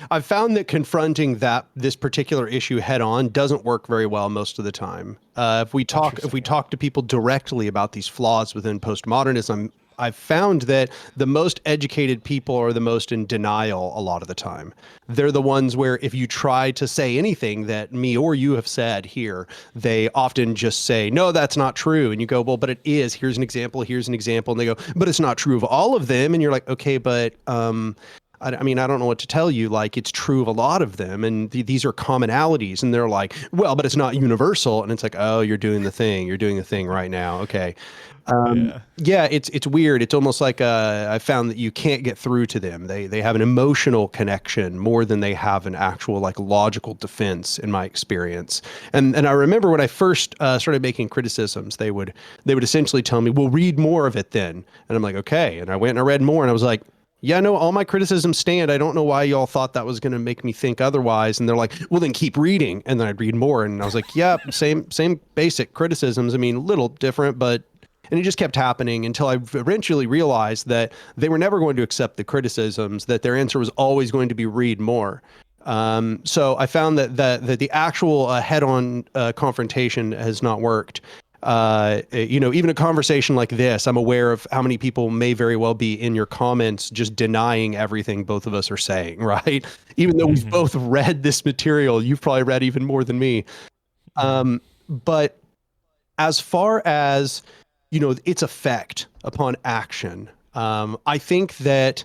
Speaker 2: I've found that confronting this particular issue head on doesn't work very well most of the time. If we
Speaker 1: Interesting. Yeah.
Speaker 2: talk to people directly about these flaws within postmodernism, I've found that the most educated people are the most in denial a lot of the time. They're the ones where if you try to say anything that me or you have said here, they often just say, no, that's not true. And you go, well, but it is. Here's an example. Here's an example. And they go, but it's not true of all of them. And you're like, okay, but I mean, I don't know what to tell you. Like, it's true of a lot of them, and these are commonalities. And they're like, well, but it's not universal. And it's like, oh, you're doing the thing. You're doing the thing right now. Okay.
Speaker 1: Yeah.
Speaker 2: Yeah, it's weird. It's almost like I found that you can't get through to them. They have an emotional connection more than they have an actual like logical defense, in my experience. And I remember when I first started making criticisms, they would essentially tell me, "Well, read more of it then." And I'm like, "Okay." And I went and I read more, and I was like, yeah, no, all my criticisms stand. I don't know why y'all thought that was going to make me think otherwise. And they're like, well, then keep reading. And then I'd read more. And I was like, yeah, same basic criticisms. I mean, a little different, but, and it just kept happening until I eventually realized that they were never going to accept the criticisms, that their answer was always going to be read more. So I found that the actual head-on confrontation has not worked. Even a conversation like this, I'm aware of how many people may very well be in your comments just denying everything both of us are saying, right? Even though we've
Speaker 1: Hmm.
Speaker 2: both read this material, you've probably read even more than me.
Speaker 1: Hmm.
Speaker 2: But as far as, its effect upon action, I think that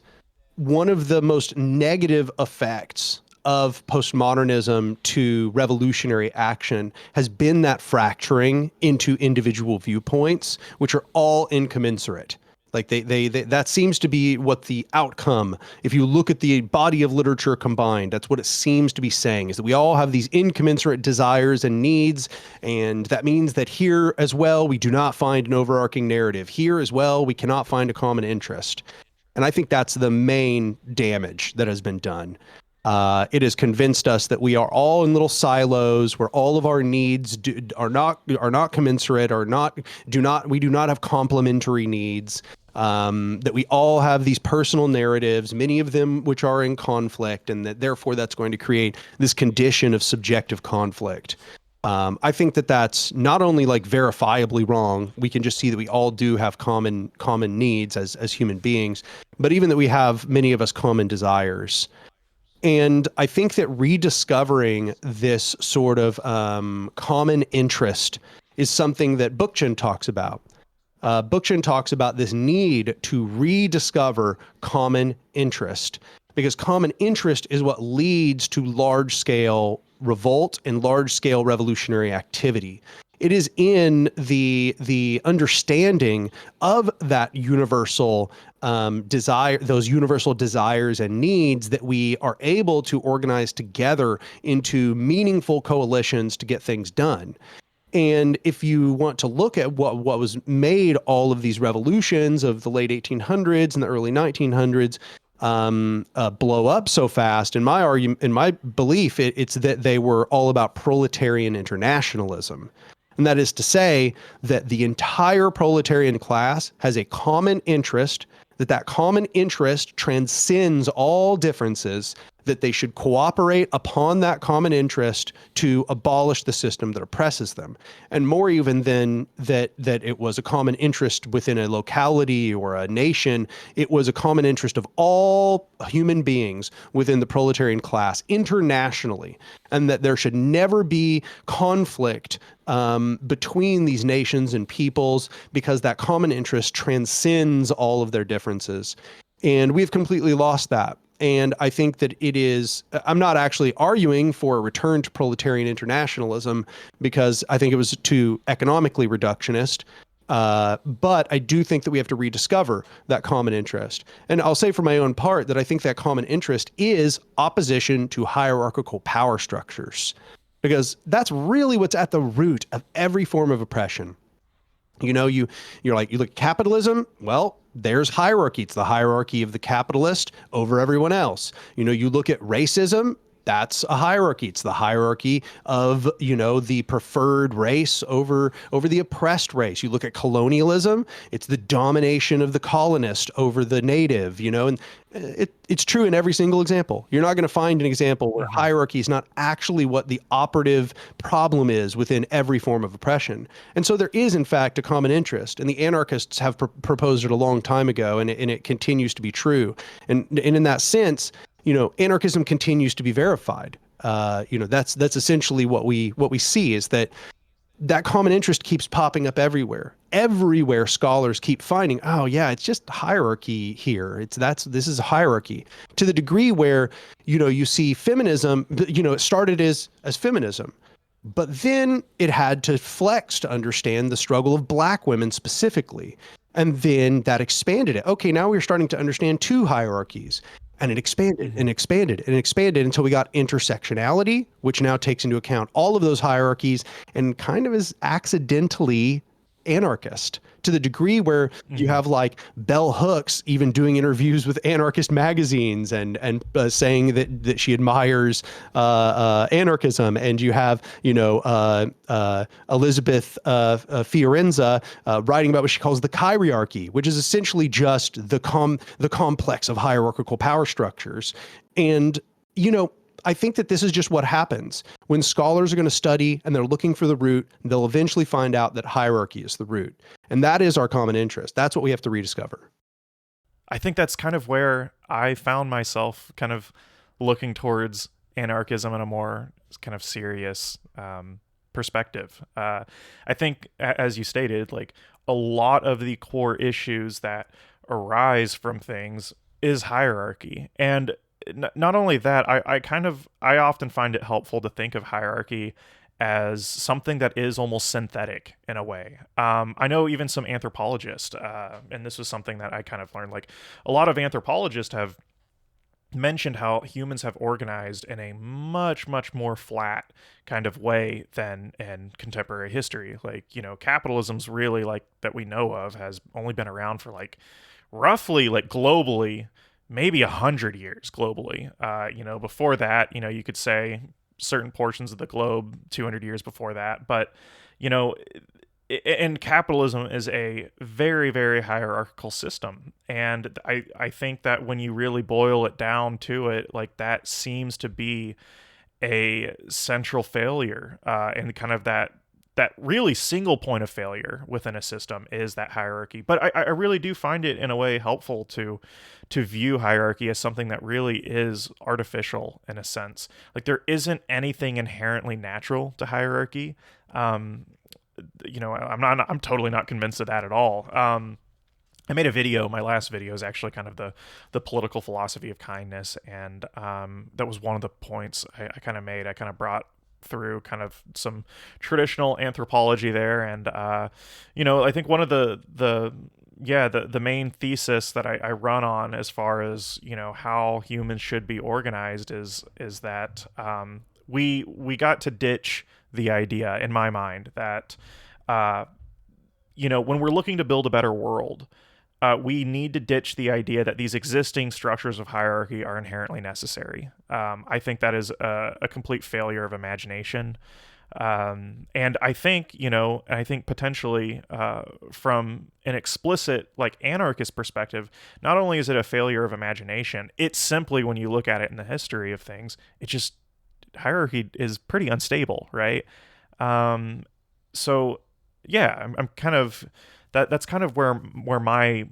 Speaker 2: one of the most negative effects of postmodernism to revolutionary action has been that fracturing into individual viewpoints, which are all incommensurate. Like that seems to be what the outcome, if you look at the body of literature combined, that's what it seems to be saying, is that we all have these incommensurate desires and needs. And that means that here as well, we do not find an overarching narrative. Here as well, we cannot find a common interest. And I think that's the main damage that has been done. It has convinced us that we are all in little silos where all of our needs are not commensurate, or not do not we do not have complementary needs. That we all have these personal narratives, many of them which are in conflict, and that therefore that's going to create this condition of subjective conflict. I think that that's not only like verifiably wrong. We can just see that we all do have common needs as human beings, but even that we have, many of us, common desires. And I think that rediscovering this sort of common interest is something that Bookchin talks about. Bookchin talks about this need to rediscover common interest, because common interest is what leads to large scale revolt and large scale revolutionary activity. It is in the understanding of that universal desire, those universal desires and needs, that we are able to organize together into meaningful coalitions to get things done. And if you want to look at what was made all of these revolutions of the late 1800s and the early 1900s blow up so fast, in my argument, in my belief, it's that they were all about proletarian internationalism. And that is to say that the entire proletarian class has a common interest, that common interest transcends all differences, that they should cooperate upon that common interest to abolish the system that oppresses them. And more even than that it was a common interest within a locality or a nation, it was a common interest of all human beings within the proletarian class internationally, and that there should never be conflict between these nations and peoples, because that common interest transcends all of their differences. And we've completely lost that. And I think that I'm not actually arguing for a return to proletarian internationalism, because I think it was too economically reductionist. But I do think that we have to rediscover that common interest. And I'll say for my own part that I think that common interest is opposition to hierarchical power structures, because that's really what's at the root of every form of oppression. You know, you look at capitalism. Well, there's hierarchy. It's the hierarchy of the capitalist over everyone else. You look at racism. That's a hierarchy. It's the hierarchy of, the preferred race over the oppressed race. You look at colonialism, it's the domination of the colonist over the native, and it's true in every single example. You're not going to find an example where hierarchy is not actually what the operative problem is within every form of oppression. And so there is, in fact, a common interest, and the anarchists have proposed it a long time ago, and it continues to be true. And in that sense, anarchism continues to be verified. That's essentially what we see, is that common interest keeps popping up everywhere. Everywhere scholars keep finding, oh yeah, it's just hierarchy here. This is a hierarchy, to the degree where, you see feminism, it started as feminism, but then it had to flex to understand the struggle of Black women specifically. And then that expanded it. Okay, now we're starting to understand two hierarchies. And it expanded and expanded and expanded until we got intersectionality, which now takes into account all of those hierarchies and kind of is accidentally anarchist, to the degree where you have like Bell Hooks even doing interviews with anarchist magazines and saying that she admires anarchism, and you have Elizabeth Fiorenza writing about what she calls the chirarchy, which is essentially just the complex of hierarchical power structures. And I think that this is just what happens when scholars are going to study and they're looking for the root. They'll eventually find out that hierarchy is the root. And that is our common interest. That's what we have to rediscover.
Speaker 1: I think that's kind of where I found myself kind of looking towards anarchism in a more kind of serious perspective. I think, as you stated, like a lot of the core issues that arise from things is hierarchy. And not only that, I often find it helpful to think of hierarchy as something that is almost synthetic in a way. I know even some anthropologists, and this was something that I kind of learned, like a lot of anthropologists have mentioned how humans have organized in a much, much more flat kind of way than in contemporary history. Like, capitalism's really, like, that we know of, has only been around for like roughly like globally, maybe 100 years globally. Before that, you could say certain portions of the globe 200 years before that, but you know, and capitalism is a very, very hierarchical system. And I think that when you really boil it down to it, like that seems to be a central failure, and kind of that really single point of failure within a system is that hierarchy. But I really do find it in a way helpful to view hierarchy as something that really is artificial in a sense. Like there isn't anything inherently natural to hierarchy. I'm totally not convinced of that at all. I made a video. My last video is actually kind of the political philosophy of kindness, and that was one of the points I kind of made. I kind of brought through kind of some traditional anthropology there, and I think one of the main thesis that I run on as far as how humans should be organized is that we got to ditch the idea in my mind that when we're looking to build a better world, we need to ditch the idea that these existing structures of hierarchy are inherently necessary. I think that is a complete failure of imagination. And I think potentially from an explicit like anarchist perspective, not only is it a failure of imagination, it's simply, when you look at it in the history of things, it just hierarchy is pretty unstable, right? So yeah, I'm kind of that's kind of where my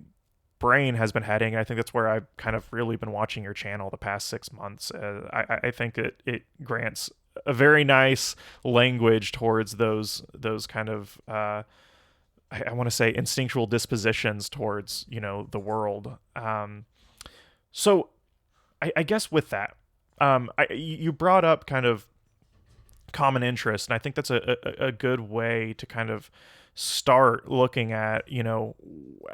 Speaker 1: brain has been heading. I think that's where I've kind of really been watching your channel the past 6 months. I think it grants a very nice language towards those kind of I want to say instinctual dispositions towards the world. So I guess with that, you brought up kind of common interest, and I think that's a good way to kind of start looking at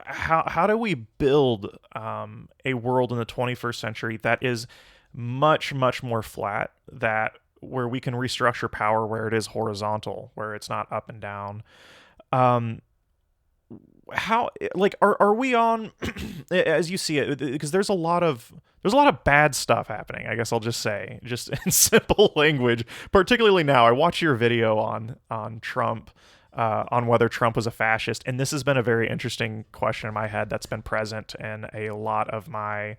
Speaker 1: how do we build a world in the 21st century that is much more flat, that where we can restructure power where it is horizontal, where it's not up and down. How, like, are we on as you see it, because there's a lot of bad stuff happening, I guess I'll just say, just in simple language, particularly now. I watched your video on Trump, on whether Trump was a fascist, and this has been a very interesting question in my head that's been present in a lot of my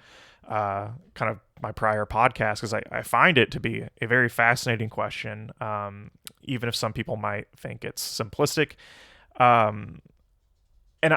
Speaker 1: kind of my prior podcasts, because I find it to be a very fascinating question, even if some people might think it's simplistic. And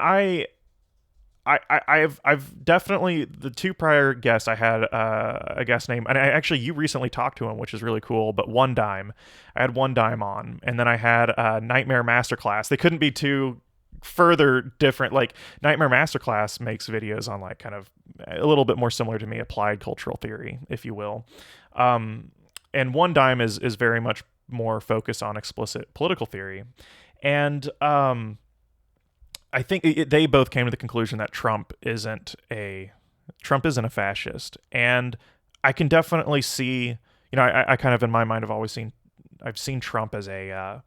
Speaker 1: I've definitely, the two prior guests I had a guest name, and you recently talked to him, which is really cool. But One Dime, I had One Dime on, and then I had Nightmare Masterclass. They couldn't be too further different. Like Nightmare Masterclass makes videos on like kind of a little bit more similar to me, applied cultural theory, if you will. And One Dime is very much more focused on explicit political theory, and I think they both came to the conclusion that Trump isn't a fascist, and I can definitely see. I kind of, in my mind, I've seen Trump as a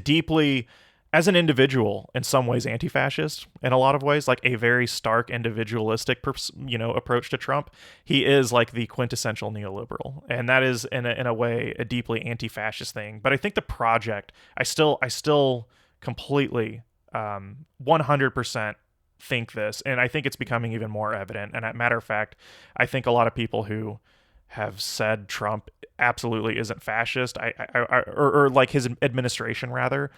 Speaker 1: deeply, as an individual, in some ways anti-fascist, in a lot of ways, like a very stark individualistic approach to Trump. He is like the quintessential neoliberal, and that is in a way a deeply anti-fascist thing. But I think the project, I still completely 100% think this, and I think it's becoming even more evident. And as a matter of fact, I think a lot of people who have said Trump absolutely isn't fascist, or like his administration rather,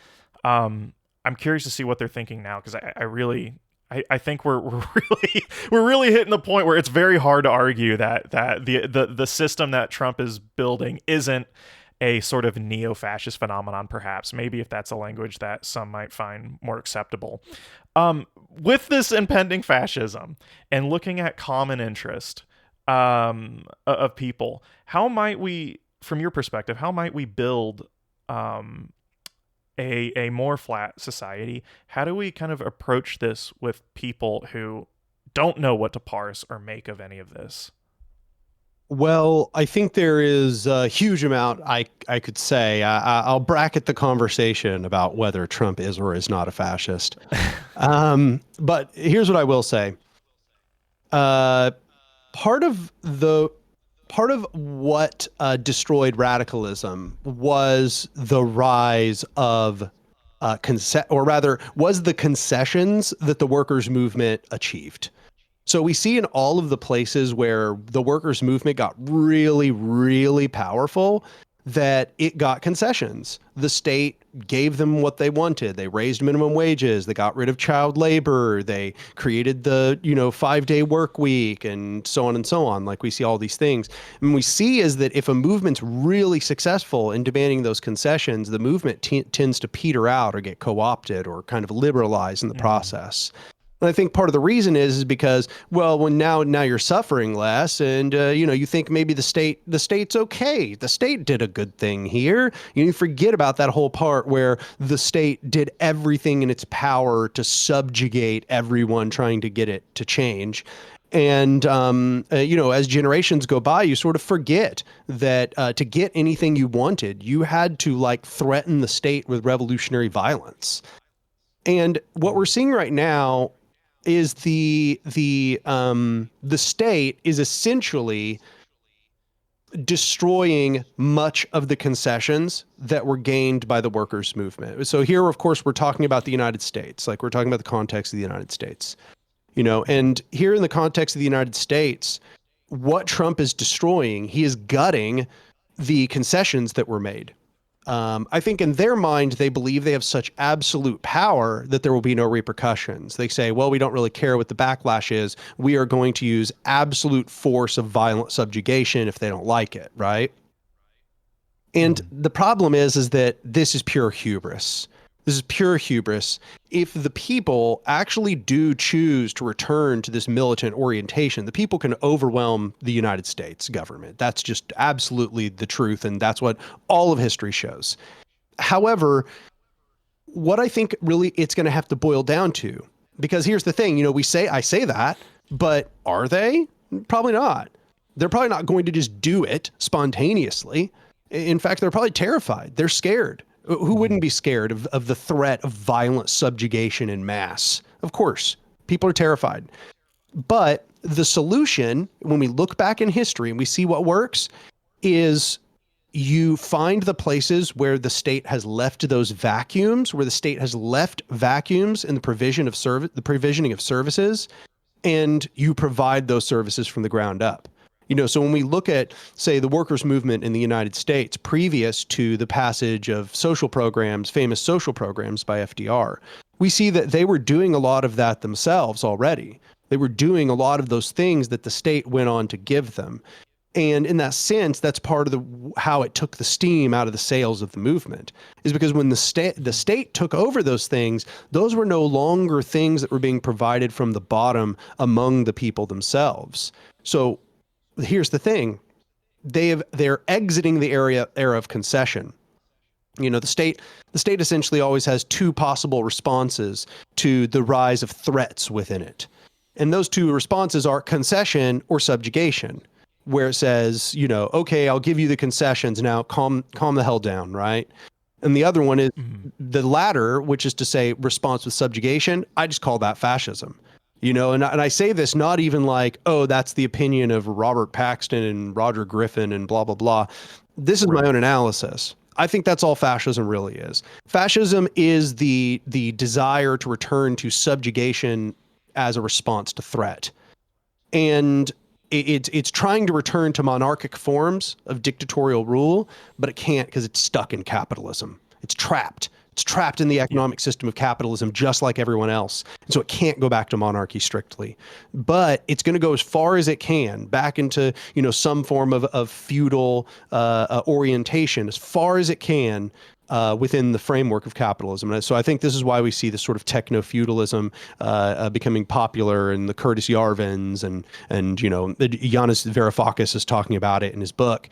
Speaker 1: I'm curious to see what they're thinking now, because I think we're really hitting the point where it's very hard to argue that the system that Trump is building isn't a sort of neo-fascist phenomenon, perhaps. Maybe, if that's a language that some might find more acceptable. With this impending fascism and looking at common interest of people, how might we, from your perspective, how might we build a more flat society? How do we kind of approach this with people who don't know what to parse or make of any of this?
Speaker 2: Well, I think there is a huge amount I could say. I'll bracket the conversation about whether Trump is or is not a fascist. But here's what I will say. Uh, part of the part of what destroyed radicalism was the rise of or rather, was the concessions that the workers' movement achieved. So we see in all of the places where the workers' movement got really, really powerful that it got concessions. The state gave them what they wanted. They raised minimum wages. They got rid of child labor. They created the, 5-day work week and so on and so on. Like we see all these things. And we see is that if a movement's really successful in demanding those concessions, the movement tends to peter out or get co-opted or kind of liberalized in the
Speaker 1: Mm-hmm.
Speaker 2: process. And I think part of the reason is because, well, when now you're suffering less, and you think maybe the state's okay. The state did a good thing here. You forget about that whole part where the state did everything in its power to subjugate everyone trying to get it to change. And as generations go by, you sort of forget that to get anything you wanted, you had to like threaten the state with revolutionary violence. And what we're seeing right now is the state is essentially destroying much of the concessions that were gained by the workers' movement. So here, of course, we're talking about the United States, like we're talking about the context of the United States, and here in the context of the United States, what Trump is destroying, he is gutting the concessions that were made. I think in their mind, they believe they have such absolute power that there will be no repercussions. They say, well, we don't really care what the backlash is. We are going to use absolute force of violent subjugation if they don't like it, right? And
Speaker 1: Mm-hmm.
Speaker 2: the problem is that this is pure hubris. This is pure hubris. If the people actually do choose to return to this militant orientation, the people can overwhelm the United States government. That's just absolutely the truth, and that's what all of history shows. However, what I think really it's going to have to boil down to, because here's the thing, I say that, but are they? Probably not. They're probably not going to just do it spontaneously. In fact, they're probably terrified. They're scared. Who
Speaker 1: Mm-hmm.
Speaker 2: wouldn't be scared of the threat of violent subjugation in mass? Of course, people are terrified. But the solution, when we look back in history and we see what works, is you find the places where the state has left those vacuums, where the state has left vacuums in the provisioning of services, and you provide those services from the ground up. So when we look at, say, the workers' movement in the United States previous to the passage of social programs, famous social programs by FDR, we see that they were doing a lot of that themselves already. They were doing a lot of those things that the state went on to give them. And in that sense, that's part of how it took the steam out of the sails of the movement, is because when the state took over those things, those were no longer things that were being provided from the bottom among the people themselves. So here's the thing. They're exiting the era of concession. The state essentially always has two possible responses to the rise of threats within it. And those two responses are concession or subjugation, where it says, okay, I'll give you the concessions. Now calm the hell down, right? And the other one is
Speaker 1: Mm-hmm.
Speaker 2: the latter, which is to say response with subjugation. I just call that fascism. And I say this not even like, oh, that's the opinion of Robert Paxton and Roger Griffin and blah, blah, blah. This is my
Speaker 1: Right.
Speaker 2: own analysis. I think that's all fascism really is. Fascism is the desire to return to subjugation as a response to threat. And it's trying to return to monarchic forms of dictatorial rule, but it can't because it's stuck in capitalism. It's trapped. It's trapped in the
Speaker 1: Yeah.
Speaker 2: economic system of capitalism, just like everyone else. And so it can't go back to monarchy strictly, but it's going to go as far as it can back into, some form of feudal orientation, as far as it can within the framework of capitalism. And so I think this is why we see this sort of techno-feudalism becoming popular, and the Curtis Yarvins and Yanis Varoufakis is talking about it in his book.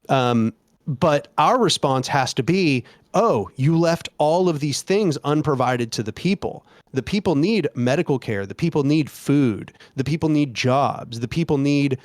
Speaker 2: But our response has to be, oh, you left all of these things unprovided to the people. The people need medical care. The people need food. The people need jobs. The people need,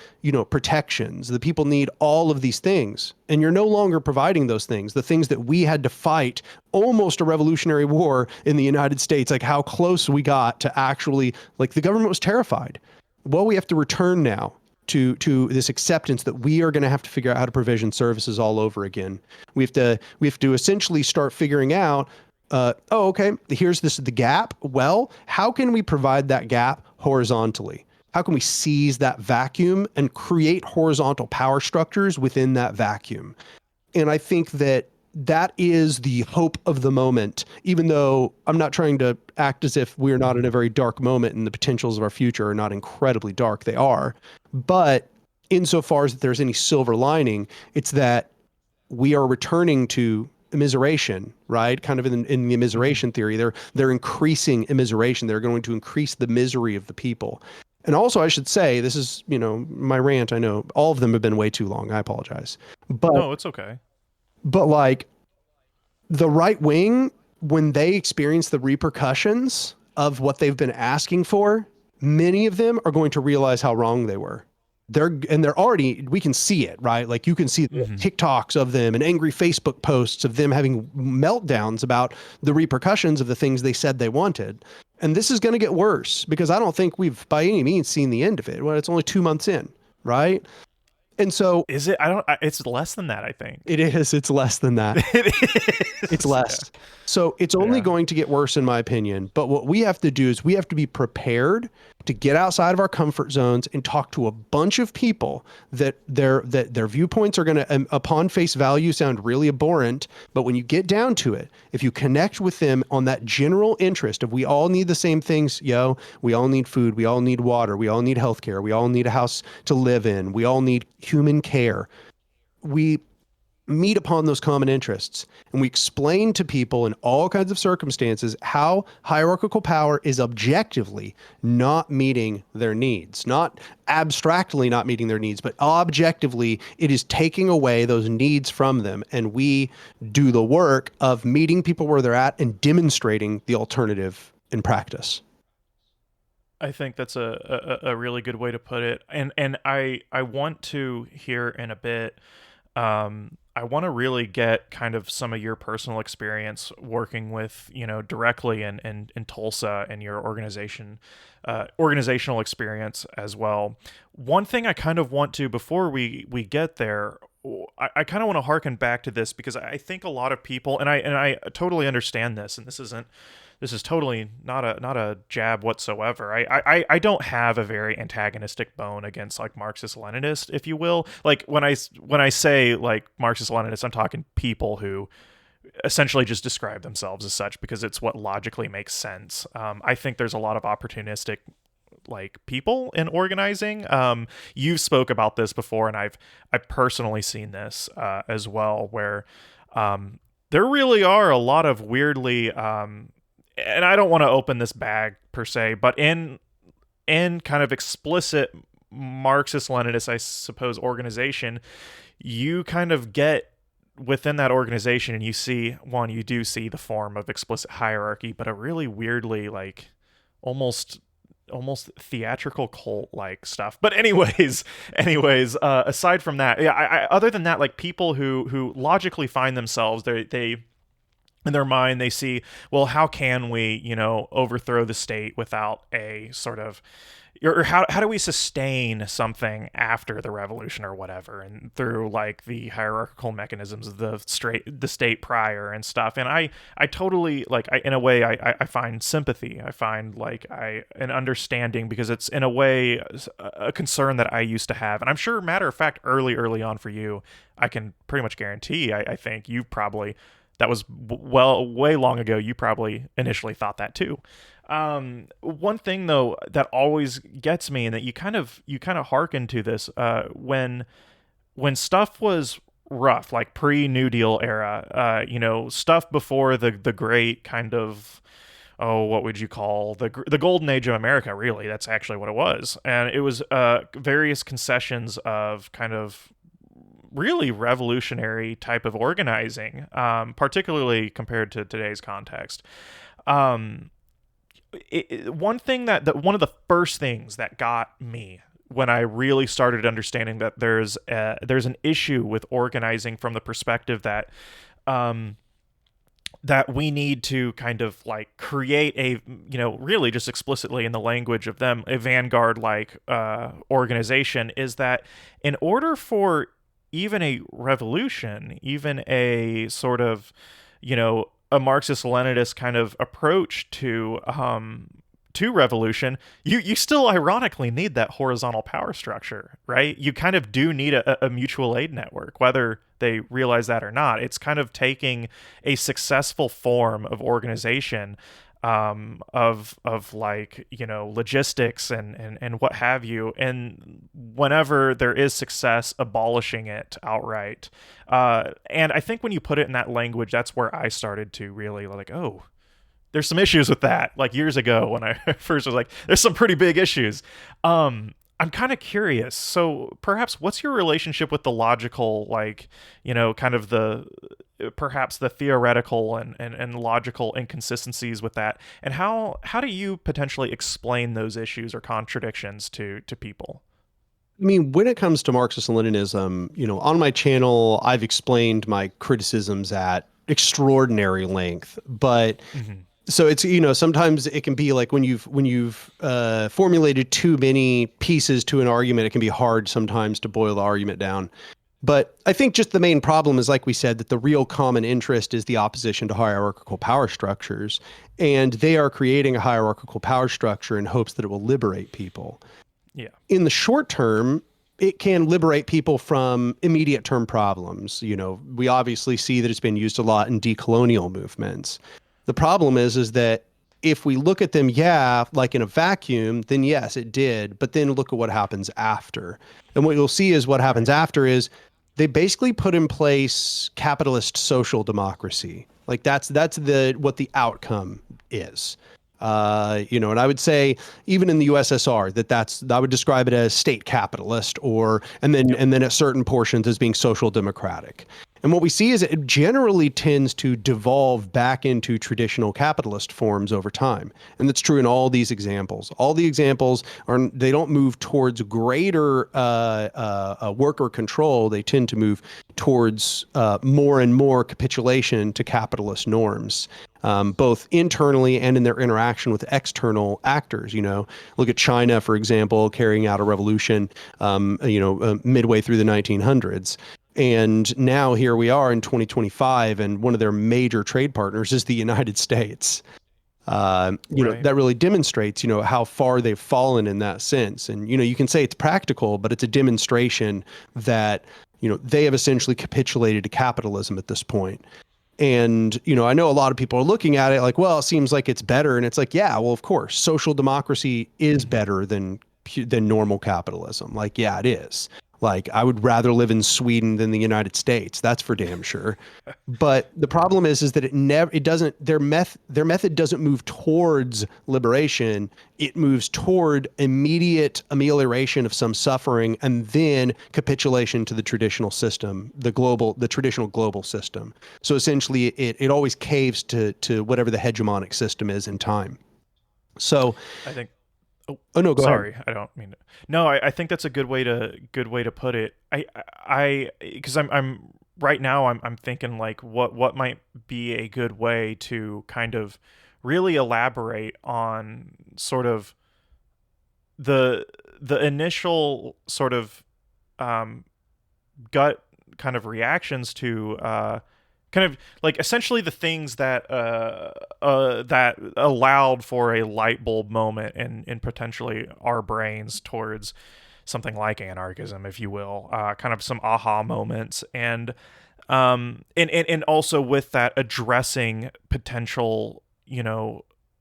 Speaker 2: protections. The people need all of these things. And you're no longer providing those things, the things that we had to fight almost a revolutionary war in the United States, like how close we got to actually, like the government was terrified. Well, we have to return now to this acceptance that we are going to have to figure out how to provision services all over again. We have to essentially start figuring out, oh, okay, here's the gap. Well, how can we provide that gap horizontally? How can we seize that vacuum and create horizontal power structures within that vacuum? And I think that that is the hope of the moment, even though I'm not trying to act as if we're not in a very dark moment and the potentials of our future are not incredibly dark. They are. But insofar as there's any silver lining, it's that we are returning to immiseration, right? Kind of in the
Speaker 1: Mm-hmm.
Speaker 2: immiseration theory, they're increasing immiseration. They're going to increase the misery of the people. And also, I should say, this is, my rant. I know all of them have been way too long. I apologize. But
Speaker 1: No, it's okay.
Speaker 2: like the right wing, when they experience the repercussions of what they've been asking for, many of them are going to realize how wrong they were. They're already, we can see it, right? Like you can see the
Speaker 1: Mm-hmm.
Speaker 2: TikToks of them and angry Facebook posts of them having meltdowns about the repercussions of the things they said they wanted. And this is going to get worse because I don't think we've by any means seen the end of it. Well, it's only 2 months in, right? And so
Speaker 1: Is it? I don't. It's less than that, I think.
Speaker 2: it's less than that.
Speaker 1: It
Speaker 2: It's
Speaker 1: is. Yeah.
Speaker 2: less. So it's only
Speaker 1: Yeah.
Speaker 2: going to get worse, in my opinion. But what we have to do is we have to be prepared to get outside of our comfort zones and talk to a bunch of people that their viewpoints are going to, upon face value, sound really abhorrent. But when you get down to it, if you connect with them on that general interest of we all need the same things, we all need food, we all need water, we all need healthcare, we all need a house to live in, we all need human care. We meet upon those common interests and we explain to people in all kinds of circumstances how hierarchical power is objectively not meeting their needs, not abstractly not meeting their needs, but objectively it is taking away those needs from them. And we do the work of meeting people where they're at and demonstrating the alternative in practice.
Speaker 1: I think that's a really good way to put it, and I want to hear in a bit. I want to really get kind of some of your personal experience working with directly in Tulsa and your organizational experience as well. One thing I kind of want to before we get there. I kind of want to harken back to this because I think a lot of people and I totally understand this, and this is totally not a jab whatsoever. I don't have a very antagonistic bone against like Marxist Leninist, if you will. Like when I say like Marxist Leninist, I'm talking people who essentially just describe themselves as such because it's what logically makes sense. I think there's a lot of opportunistic like people in organizing. You've spoke about this before, and I've personally seen this as well, where there really are a lot of weirdly and I don't want to open this bag per se, but in kind of explicit Marxist Leninist, I suppose, organization, you kind of get within that organization and you do see the form of explicit hierarchy, but a really weirdly like almost theatrical cult like stuff. But anyways, aside from that, yeah, other than that, like people who logically find themselves, they in their mind they see, well, how can we overthrow the state without a sort of, or how do we sustain something after the revolution or whatever, and through like the hierarchical mechanisms of the state prior and stuff. And I totally like, in a way I find sympathy, I find like an understanding, because it's in a way a concern that I used to have. And I'm sure, matter of fact, early on for you, I can pretty much guarantee, I think you probably, that was well way long ago, you probably initially thought that too. One thing though that always gets me, and that you kind of hearken to this, when stuff was rough, like pre New Deal era, stuff before the great kind of, oh, what would you call the golden age of America? Really, that's actually what it was, and it was various concessions of kind of really revolutionary type of organizing, particularly compared to today's context. Um, one of the first things that got me when I really started understanding that there's an issue with organizing from the perspective that, um, that we need to kind of like create a, really just explicitly in the language of them, a vanguard like organization, is that in order for even a revolution, even a sort of, a Marxist Leninist kind of approach to revolution, you still ironically need that horizontal power structure, right? You kind of do need a mutual aid network, whether they realize that or not. It's kind of taking a successful form of organization, of like, logistics and what have you, and whenever there is success, abolishing it outright. And I think when you put it in that language, that's where I started to really like, oh, there's some issues with that. Like years ago when I first was like, there's some pretty big issues. I'm kind of curious. So perhaps what's your relationship with the logical, like, kind of the perhaps the theoretical and logical inconsistencies with that, and how do you potentially explain those issues or contradictions to people?
Speaker 2: I mean, when it comes to Marxist Leninism, on my channel, I've explained my criticisms at extraordinary length, but
Speaker 1: Mm-hmm.
Speaker 2: so it's, sometimes it can be like when you've formulated too many pieces to an argument, it can be hard sometimes to boil the argument down. But I think just the main problem is, like we said, that the real common interest is the opposition to hierarchical power structures, and they are creating a hierarchical power structure in hopes that it will liberate people.
Speaker 1: Yeah.
Speaker 2: In the short term, it can liberate people from immediate term problems. We obviously see that it's been used a lot in decolonial movements. The problem is that if we look at them, yeah, like in a vacuum, then yes, it did. But then look at what happens after. And what you'll see is what happens
Speaker 1: Right.
Speaker 2: after is they basically put in place capitalist social democracy. Like that's the what the outcome is. And I would say even in the USSR I would describe it as state capitalist, or
Speaker 1: Yep.
Speaker 2: and then at certain portions as being social democratic. And what we see is it generally tends to devolve back into traditional capitalist forms over time. And that's true in all these examples. All the examples they don't move towards greater worker control. They tend to move towards more and more capitulation to capitalist norms. Both internally and in their interaction with external actors. Look at China, for example, carrying out a revolution, midway through the 1900s. And now here we are in 2025, and one of their major trade partners is the United States.
Speaker 1: Right.
Speaker 2: That really demonstrates, how far they've fallen in that sense. And, you can say it's practical, but it's a demonstration that, they have essentially capitulated to capitalism at this point. And, I know a lot of people are looking at it like, well, it seems like it's better. And it's like, yeah, well, of course, social democracy is
Speaker 1: Mm-hmm.
Speaker 2: better than normal capitalism. Like, yeah, it is. Like, I would rather live in Sweden than the United States. That's for damn sure. But the problem is that it doesn't, their method doesn't move towards liberation. It moves toward immediate amelioration of some suffering and then capitulation to the traditional system, the traditional global system. So essentially it always caves to whatever the hegemonic system is in time. So,
Speaker 1: I think. Oh,
Speaker 2: oh no, go ahead.
Speaker 1: sorry. I don't mean to. No, I think that's a good way to put it. Because I'm right now. I'm thinking like what might be a good way to kind of really elaborate on sort of the the initial sort of um, gut kind of reactions to kind of like essentially the things that allowed for a light bulb moment in potentially our brains towards something like anarchism, if you will, kind of some aha moments, and also with that addressing potential,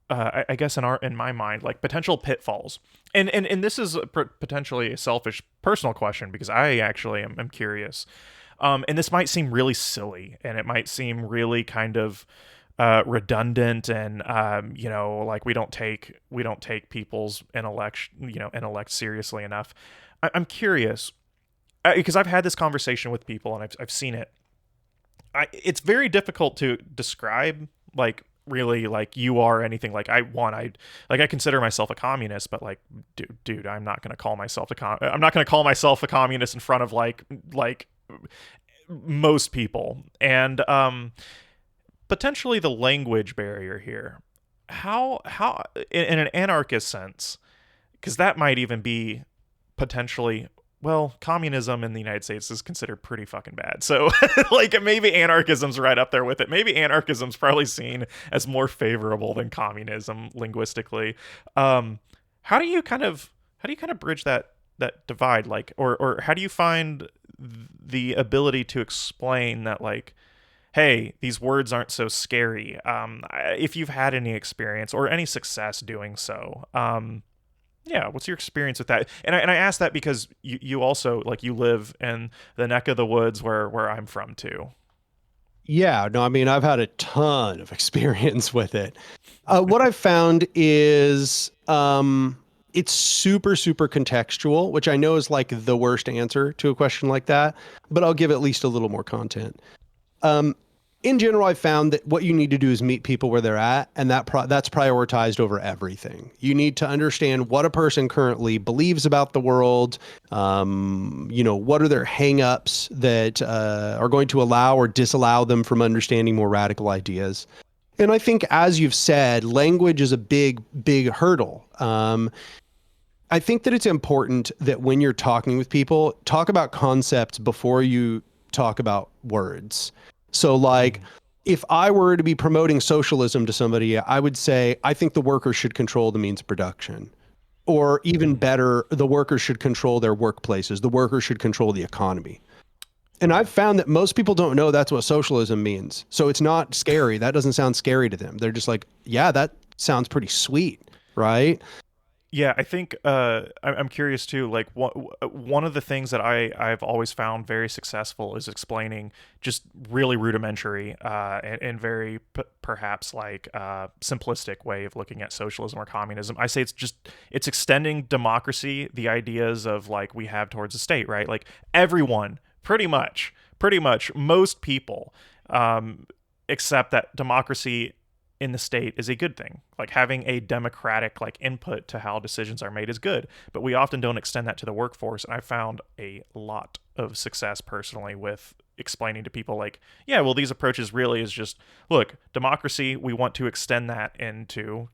Speaker 1: I guess in my mind, like potential pitfalls. And this is potentially a selfish personal question because I actually am curious. And this might seem really silly, and it might seem really kind of redundant, and like we don't take people's intellect seriously enough. I'm curious because I've had this conversation with people, and I've seen it. It's very difficult to describe like really like you are anything like I consider myself a communist, but like dude, I'm not going to call myself I'm not going to call myself a communist in front of like most people. And potentially the language barrier here. How in an anarchist sense, because that might even be potentially, well, communism in the United States is considered pretty fucking bad. So like maybe anarchism's right up there with it. Maybe anarchism's probably seen as more favorable than communism linguistically. Um, how do you kind of bridge that divide, like, or how do you find the ability to explain that, like, hey, these words aren't so scary, if you've had any experience or any success doing so. Yeah, what's your experience with that? And I ask that because you also, like, you live in the neck of the woods where I'm from too.
Speaker 2: Yeah, no, I mean, I've had a ton of experience with it. What I've found is it's super, super contextual, which I know is like the worst answer to a question like that, but I'll give at least a little more content. Um, in general, I found that what you need to do is meet people where they're at, and that's prioritized over everything. You need to understand what a person currently believes about the world. What are their hangups that are going to allow or disallow them from understanding more radical ideas. And I think, as you've said, language is a big, big hurdle. I think that it's important that when you're talking with people, talk about concepts before you talk about words. So, like,
Speaker 1: Mm-hmm.
Speaker 2: if I were to be promoting socialism to somebody, I would say, I think the workers should control the means of production. Or even
Speaker 1: Mm-hmm.
Speaker 2: better, the workers should control their workplaces. The workers should control the economy. And I've found that most people don't know that's what socialism means. So it's not scary. That doesn't sound scary to them. They're just like, yeah, that sounds pretty sweet, right?
Speaker 1: Yeah, I think I'm curious too. Like, one of the things that I've always found very successful is explaining just really rudimentary and very perhaps like simplistic way of looking at socialism or communism. I say it's extending democracy, the ideas of, like, we have towards the state, right? Like, everyone, pretty much most people, accept that democracy in the state is a good thing. Like, having a democratic, like, input to how decisions are made is good, but we often don't extend that to the workforce. And I found a lot of success personally with explaining to people, like, yeah, well, these approaches really is just, look, democracy, we want to extend that into,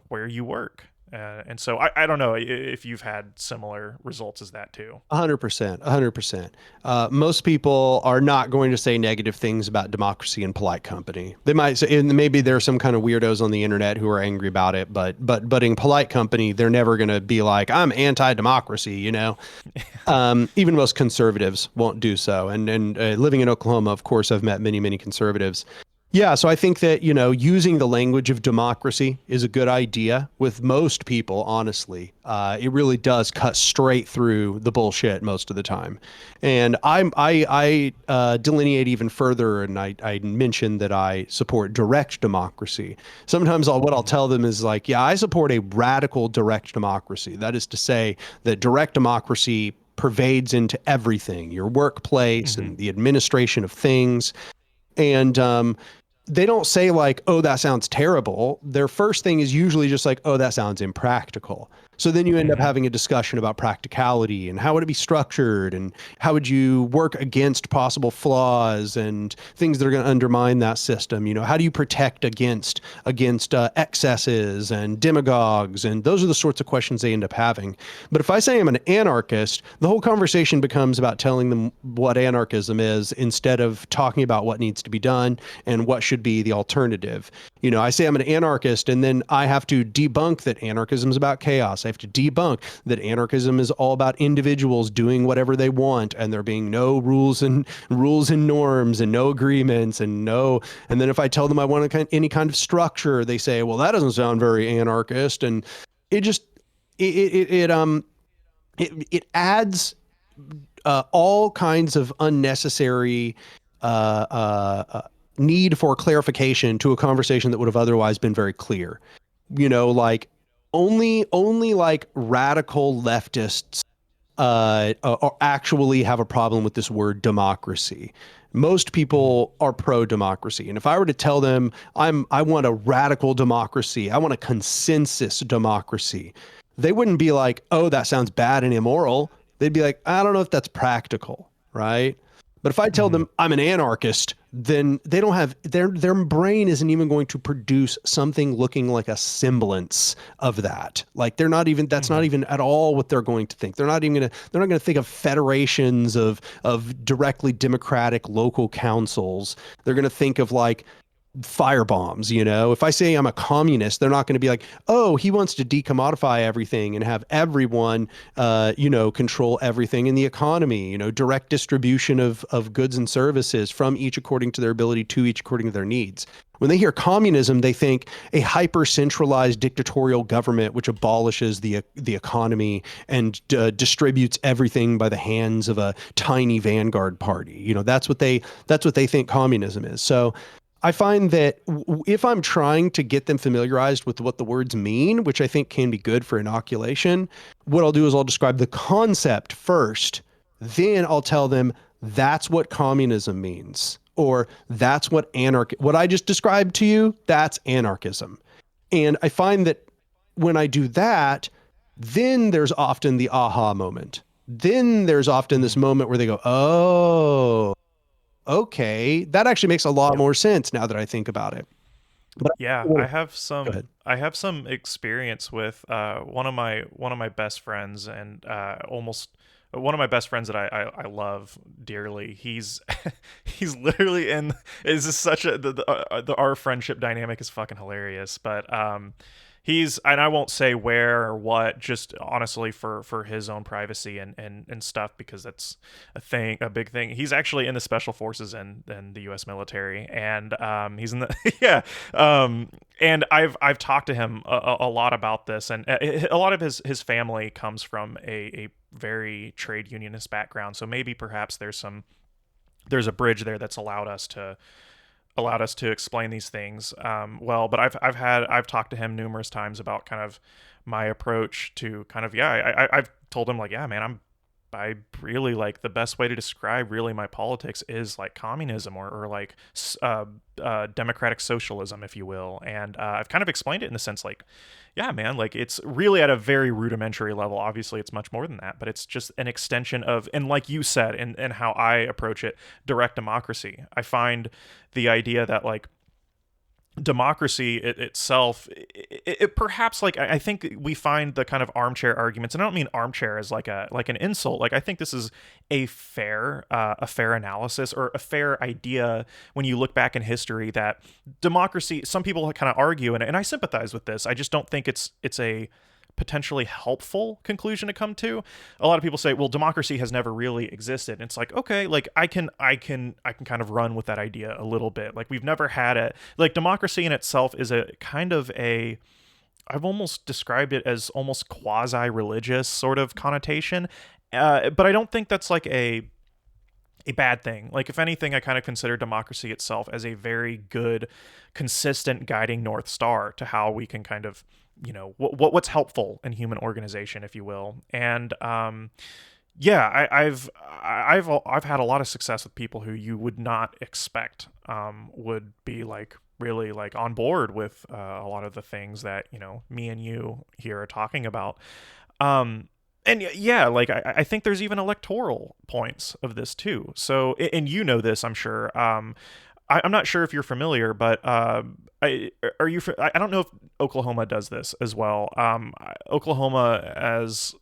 Speaker 1: where you work. And so I don't know if you've had similar results as that too.
Speaker 2: 100%, 100%. Most people are not going to say negative things about democracy in polite company. They might say, and maybe there are some kind of weirdos on the internet who are angry about it, but in polite company, they're never going to be like, I'm anti-democracy, Even most conservatives won't do so. And living in Oklahoma, of course, I've met many, many conservatives. Yeah, so I think that, using the language of democracy is a good idea with most people, honestly. It really does cut straight through the bullshit most of the time. And I delineate even further, and I mentioned that I support direct democracy. Sometimes what I'll
Speaker 1: Mm-hmm.
Speaker 2: tell them is like, yeah, I support a radical direct democracy. That is to say that direct democracy pervades into everything, your workplace
Speaker 1: Mm-hmm.
Speaker 2: and the administration of things. And they don't say like, oh, that sounds terrible. Their first thing is usually just like, oh, that sounds impractical. So then you end up
Speaker 1: Mm-hmm.
Speaker 2: having a discussion about practicality and how would it be structured and how would you work against possible flaws and things that are going to undermine that system. How do you protect against excesses and demagogues? And those are the sorts of questions they end up having. But if I say I'm an anarchist, the whole conversation becomes about telling them what anarchism is instead of talking about what needs to be done and what should be the alternative. I say I'm an anarchist, and then I have to debunk that anarchism is about chaos. I have to debunk that anarchism is all about individuals doing whatever they want, and there being no rules and norms and no agreements and no. And then if I tell them I want any kind of structure, they say, "Well, that doesn't sound very anarchist," and it just it adds all kinds of unnecessary uh, need for clarification to a conversation that would have otherwise been very clear. Like only like radical leftists actually have a problem with this word democracy. Most
Speaker 1: Mm-hmm.
Speaker 2: people are pro democracy. And if I were to tell them I want a radical democracy, I want a consensus democracy, they wouldn't be like, "Oh, that sounds bad and immoral." They'd be like, "I don't know if that's practical." Right? But if I tell
Speaker 1: Hmm.
Speaker 2: them I'm an anarchist, then they don't have their brain isn't even going to produce something looking like a semblance of that. Like they're not even that's not
Speaker 1: Hmm.
Speaker 2: even at all what they're going to think. They're not going to think of federations of directly democratic local councils. They're going to think of like fire bombs. If I say I'm a communist, they're not going to be like, oh, he wants to decommodify everything and have everyone control everything in the economy, direct distribution of goods and services from each according to their ability to each according to their needs. When they hear communism, they think a hyper centralized dictatorial government which abolishes the economy and distributes everything by the hands of a tiny vanguard party. That's what they think communism is. So I find that if I'm trying to get them familiarized with what the words mean, which I think can be good for inoculation, what I'll do is I'll describe the concept first. Then I'll tell them that's what communism means, or that's what I just described to you, that's anarchism. And I find that when I do that, then there's often the aha moment. Then there's often this
Speaker 1: Hmm.
Speaker 2: moment where they go, oh, okay, that actually makes a lot
Speaker 1: Yep.
Speaker 2: more sense now that I think about it. But I
Speaker 1: Yeah,
Speaker 2: wanna
Speaker 1: I have
Speaker 2: go
Speaker 1: some
Speaker 2: ahead.
Speaker 1: I have some experience with one of my best friends, and almost one of my best friends that I love dearly. He's he's literally in is this such a our friendship dynamic is fucking hilarious, but he's, and I won't say where or what, just honestly for his own privacy and stuff, because that's a big thing. He's actually in the special forces and the US military, and he's in the yeah. And I've talked to him a lot about this, and a lot of his family comes from a very trade unionist background, so maybe perhaps there's a bridge there that's allowed us to explain these things well. But I've talked to him numerous times about kind of my approach to kind of, yeah, I've told him like, yeah, man, I really like, the best way to describe really my politics is like communism, or like democratic socialism, if you will. And I've kind of explained it in the sense like, yeah, man, like it's really at a very rudimentary level. Obviously, it's much more than that, but it's just an extension of, and like you said, and how I approach it, direct democracy. I find the idea that like democracy itself, it perhaps, like I think we find the kind of armchair arguments, and I don't mean armchair as like an insult. Like I think this is a fair analysis, or a fair idea when you look back in history, that democracy, some people kind of argue, and I sympathize with this. I just don't think it's a potentially helpful conclusion to come to. A lot of people say, well, democracy has never really existed. And it's like, okay, like I can kind of run with that idea a little bit. Like we've never had it. Like democracy in itself is a kind of a, I've almost described it as almost quasi-religious sort of connotation. But I don't think that's like a bad thing. Like if anything, I kind of consider democracy itself as a very good, consistent guiding north star to how we can kind of, what's helpful in human organization, if you will. And yeah, I've had a lot of success with people who you would not expect would be like really like on board with a lot of the things that me and you here are talking about. And yeah, like I think there's even electoral points of this too. So, and this, I'm sure. I'm not sure if you're familiar, but are you? I don't know if Oklahoma does this as well. Oklahoma as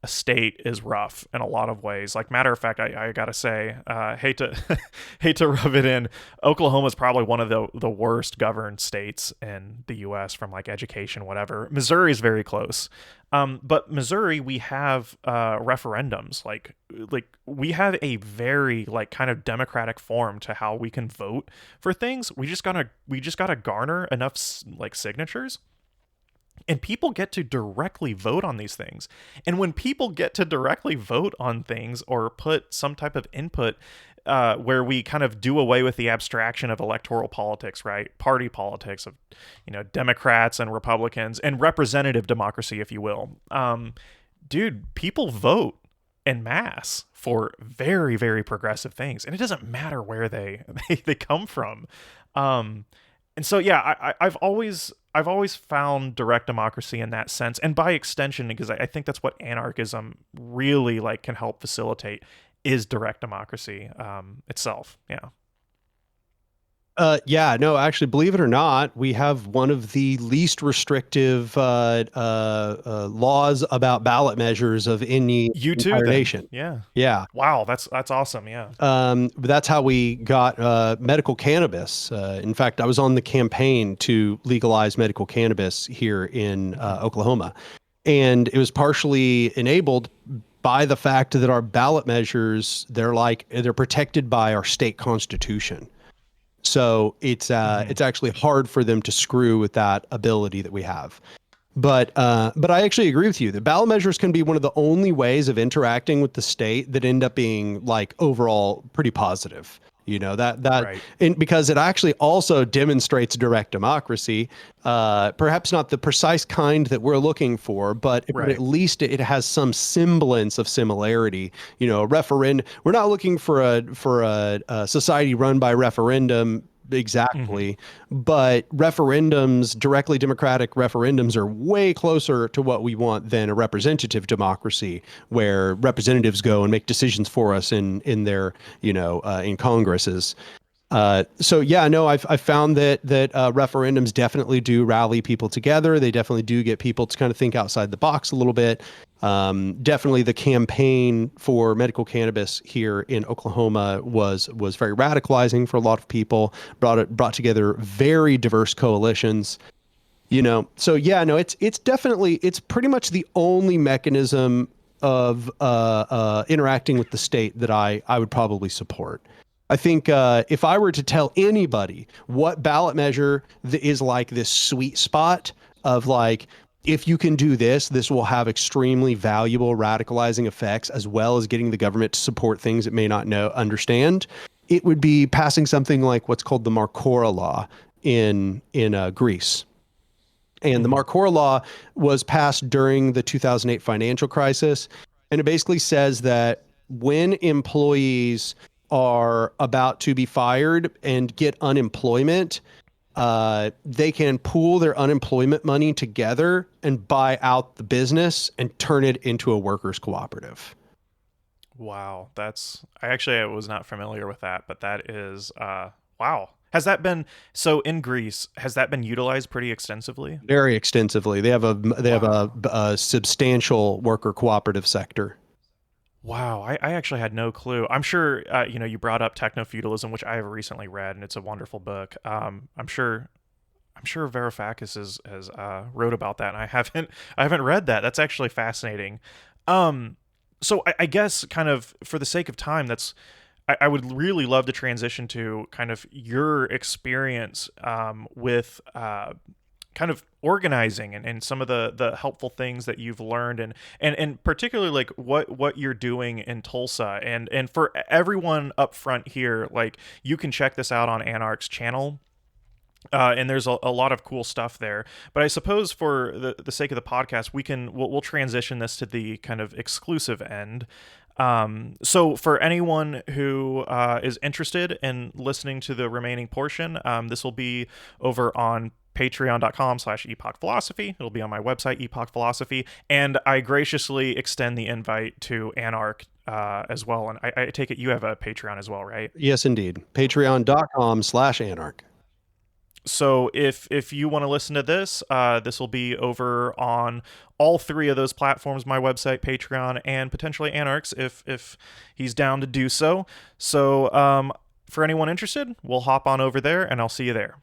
Speaker 1: a state is rough in a lot of ways. Like matter of fact, I gotta say, hate to hate to rub it in. Oklahoma is probably one of the worst governed states in the U.S. from like education, whatever. Missouri is very close, but Missouri, we have referendums. Like we have a very like kind of democratic form to how we can vote for things. We just gotta garner enough like signatures, and people get to directly vote on these things. And when people get to directly vote on things, or put some type of input, where we kind of do away with the abstraction of electoral politics, right? Party politics of, Democrats and Republicans, and representative democracy, if you will. Dude, people vote en masse for very, very progressive things, and it doesn't matter where they come from. Um, and so yeah, I've always found direct democracy in that sense, and by extension, because I think that's what anarchism really like can help facilitate. is direct democracy itself. Yeah.
Speaker 2: Yeah, no, actually, believe it or not, we have one of the least restrictive laws about ballot measures of any
Speaker 1: You too,
Speaker 2: entire
Speaker 1: then.
Speaker 2: nation.
Speaker 1: Yeah.
Speaker 2: Yeah.
Speaker 1: Wow, that's awesome. Yeah.
Speaker 2: That's how we got medical cannabis. In fact, I was on the campaign to legalize medical cannabis here in Oklahoma. And it was partially enabled by the fact that our ballot measures, they're protected by our state constitution. So
Speaker 1: Mm-hmm.
Speaker 2: it's actually hard for them to screw with that ability that we have. But I actually agree with you. The ballot measures can be one of the only ways of interacting with the state that end up being like overall pretty positive. You know that
Speaker 1: Right.
Speaker 2: and because it actually also demonstrates direct democracy, perhaps not the precise kind that we're looking for, but at
Speaker 1: Right.
Speaker 2: least it has some semblance of similarity. You know, a referendum. We're not looking for a society run by referendum
Speaker 1: Mm-hmm.
Speaker 2: exactly, but referendums, directly democratic referendums, are way closer to what we want than a representative democracy, where representatives go and make decisions for us in their in Congresses. So yeah, no, I've found that referendums definitely do rally people together. They definitely do get people to kind of think outside the box a little bit. Definitely, the campaign for medical cannabis here in Oklahoma was very radicalizing for a lot of people. Brought together very diverse coalitions. You know, so yeah, no, it's definitely it's pretty much the only mechanism of interacting with the state that I would probably support. I think if I were to tell anybody what ballot measure is like this sweet spot of like, if you can do this, this will have extremely valuable radicalizing effects, as well as getting the government to support things it may not understand. It would be passing something like what's called the Marcora law in Greece. And the
Speaker 1: Mm-hmm.
Speaker 2: Marcora law was passed during the 2008 financial crisis. And it basically says that when employees are about to be fired and get unemployment, they can pool their unemployment money together and buy out the business and turn it into a workers' cooperative.
Speaker 1: Wow, I was not familiar with that, but that is wow. Has that been so in Greece? Has that been utilized pretty extensively?
Speaker 2: Very extensively. They have
Speaker 1: Wow.
Speaker 2: a substantial worker cooperative sector.
Speaker 1: Wow, I actually had no clue. I'm sure you brought up Techno Feudalism, which I have recently read, and it's a wonderful book. I'm sure Varoufakis has wrote about that, and I haven't read that. That's actually fascinating. Um, so I guess kind of for the sake of time, I would really love to transition to kind of your experience with kind of organizing and some of the helpful things that you've learned and particularly like what you're doing in Tulsa and for everyone up front here, like you can check this out on Anark's channel. And there's a lot of cool stuff there. But I suppose for the sake of the podcast, we'll transition this to the kind of exclusive end. So for anyone who is interested in listening to the remaining portion, this will be over on patreon.com/epoch philosophy. It'll be on my website, Epoch Philosophy. And I graciously extend the invite to Anark as well. And I take it you have a Patreon as well, right?
Speaker 2: Yes, indeed. Patreon.com/Anarch.
Speaker 1: So if you want to listen to this, this will be over on all three of those platforms: my website, Patreon, and potentially Anarch's if he's down to do so. So for anyone interested, we'll hop on over there, and I'll see you there.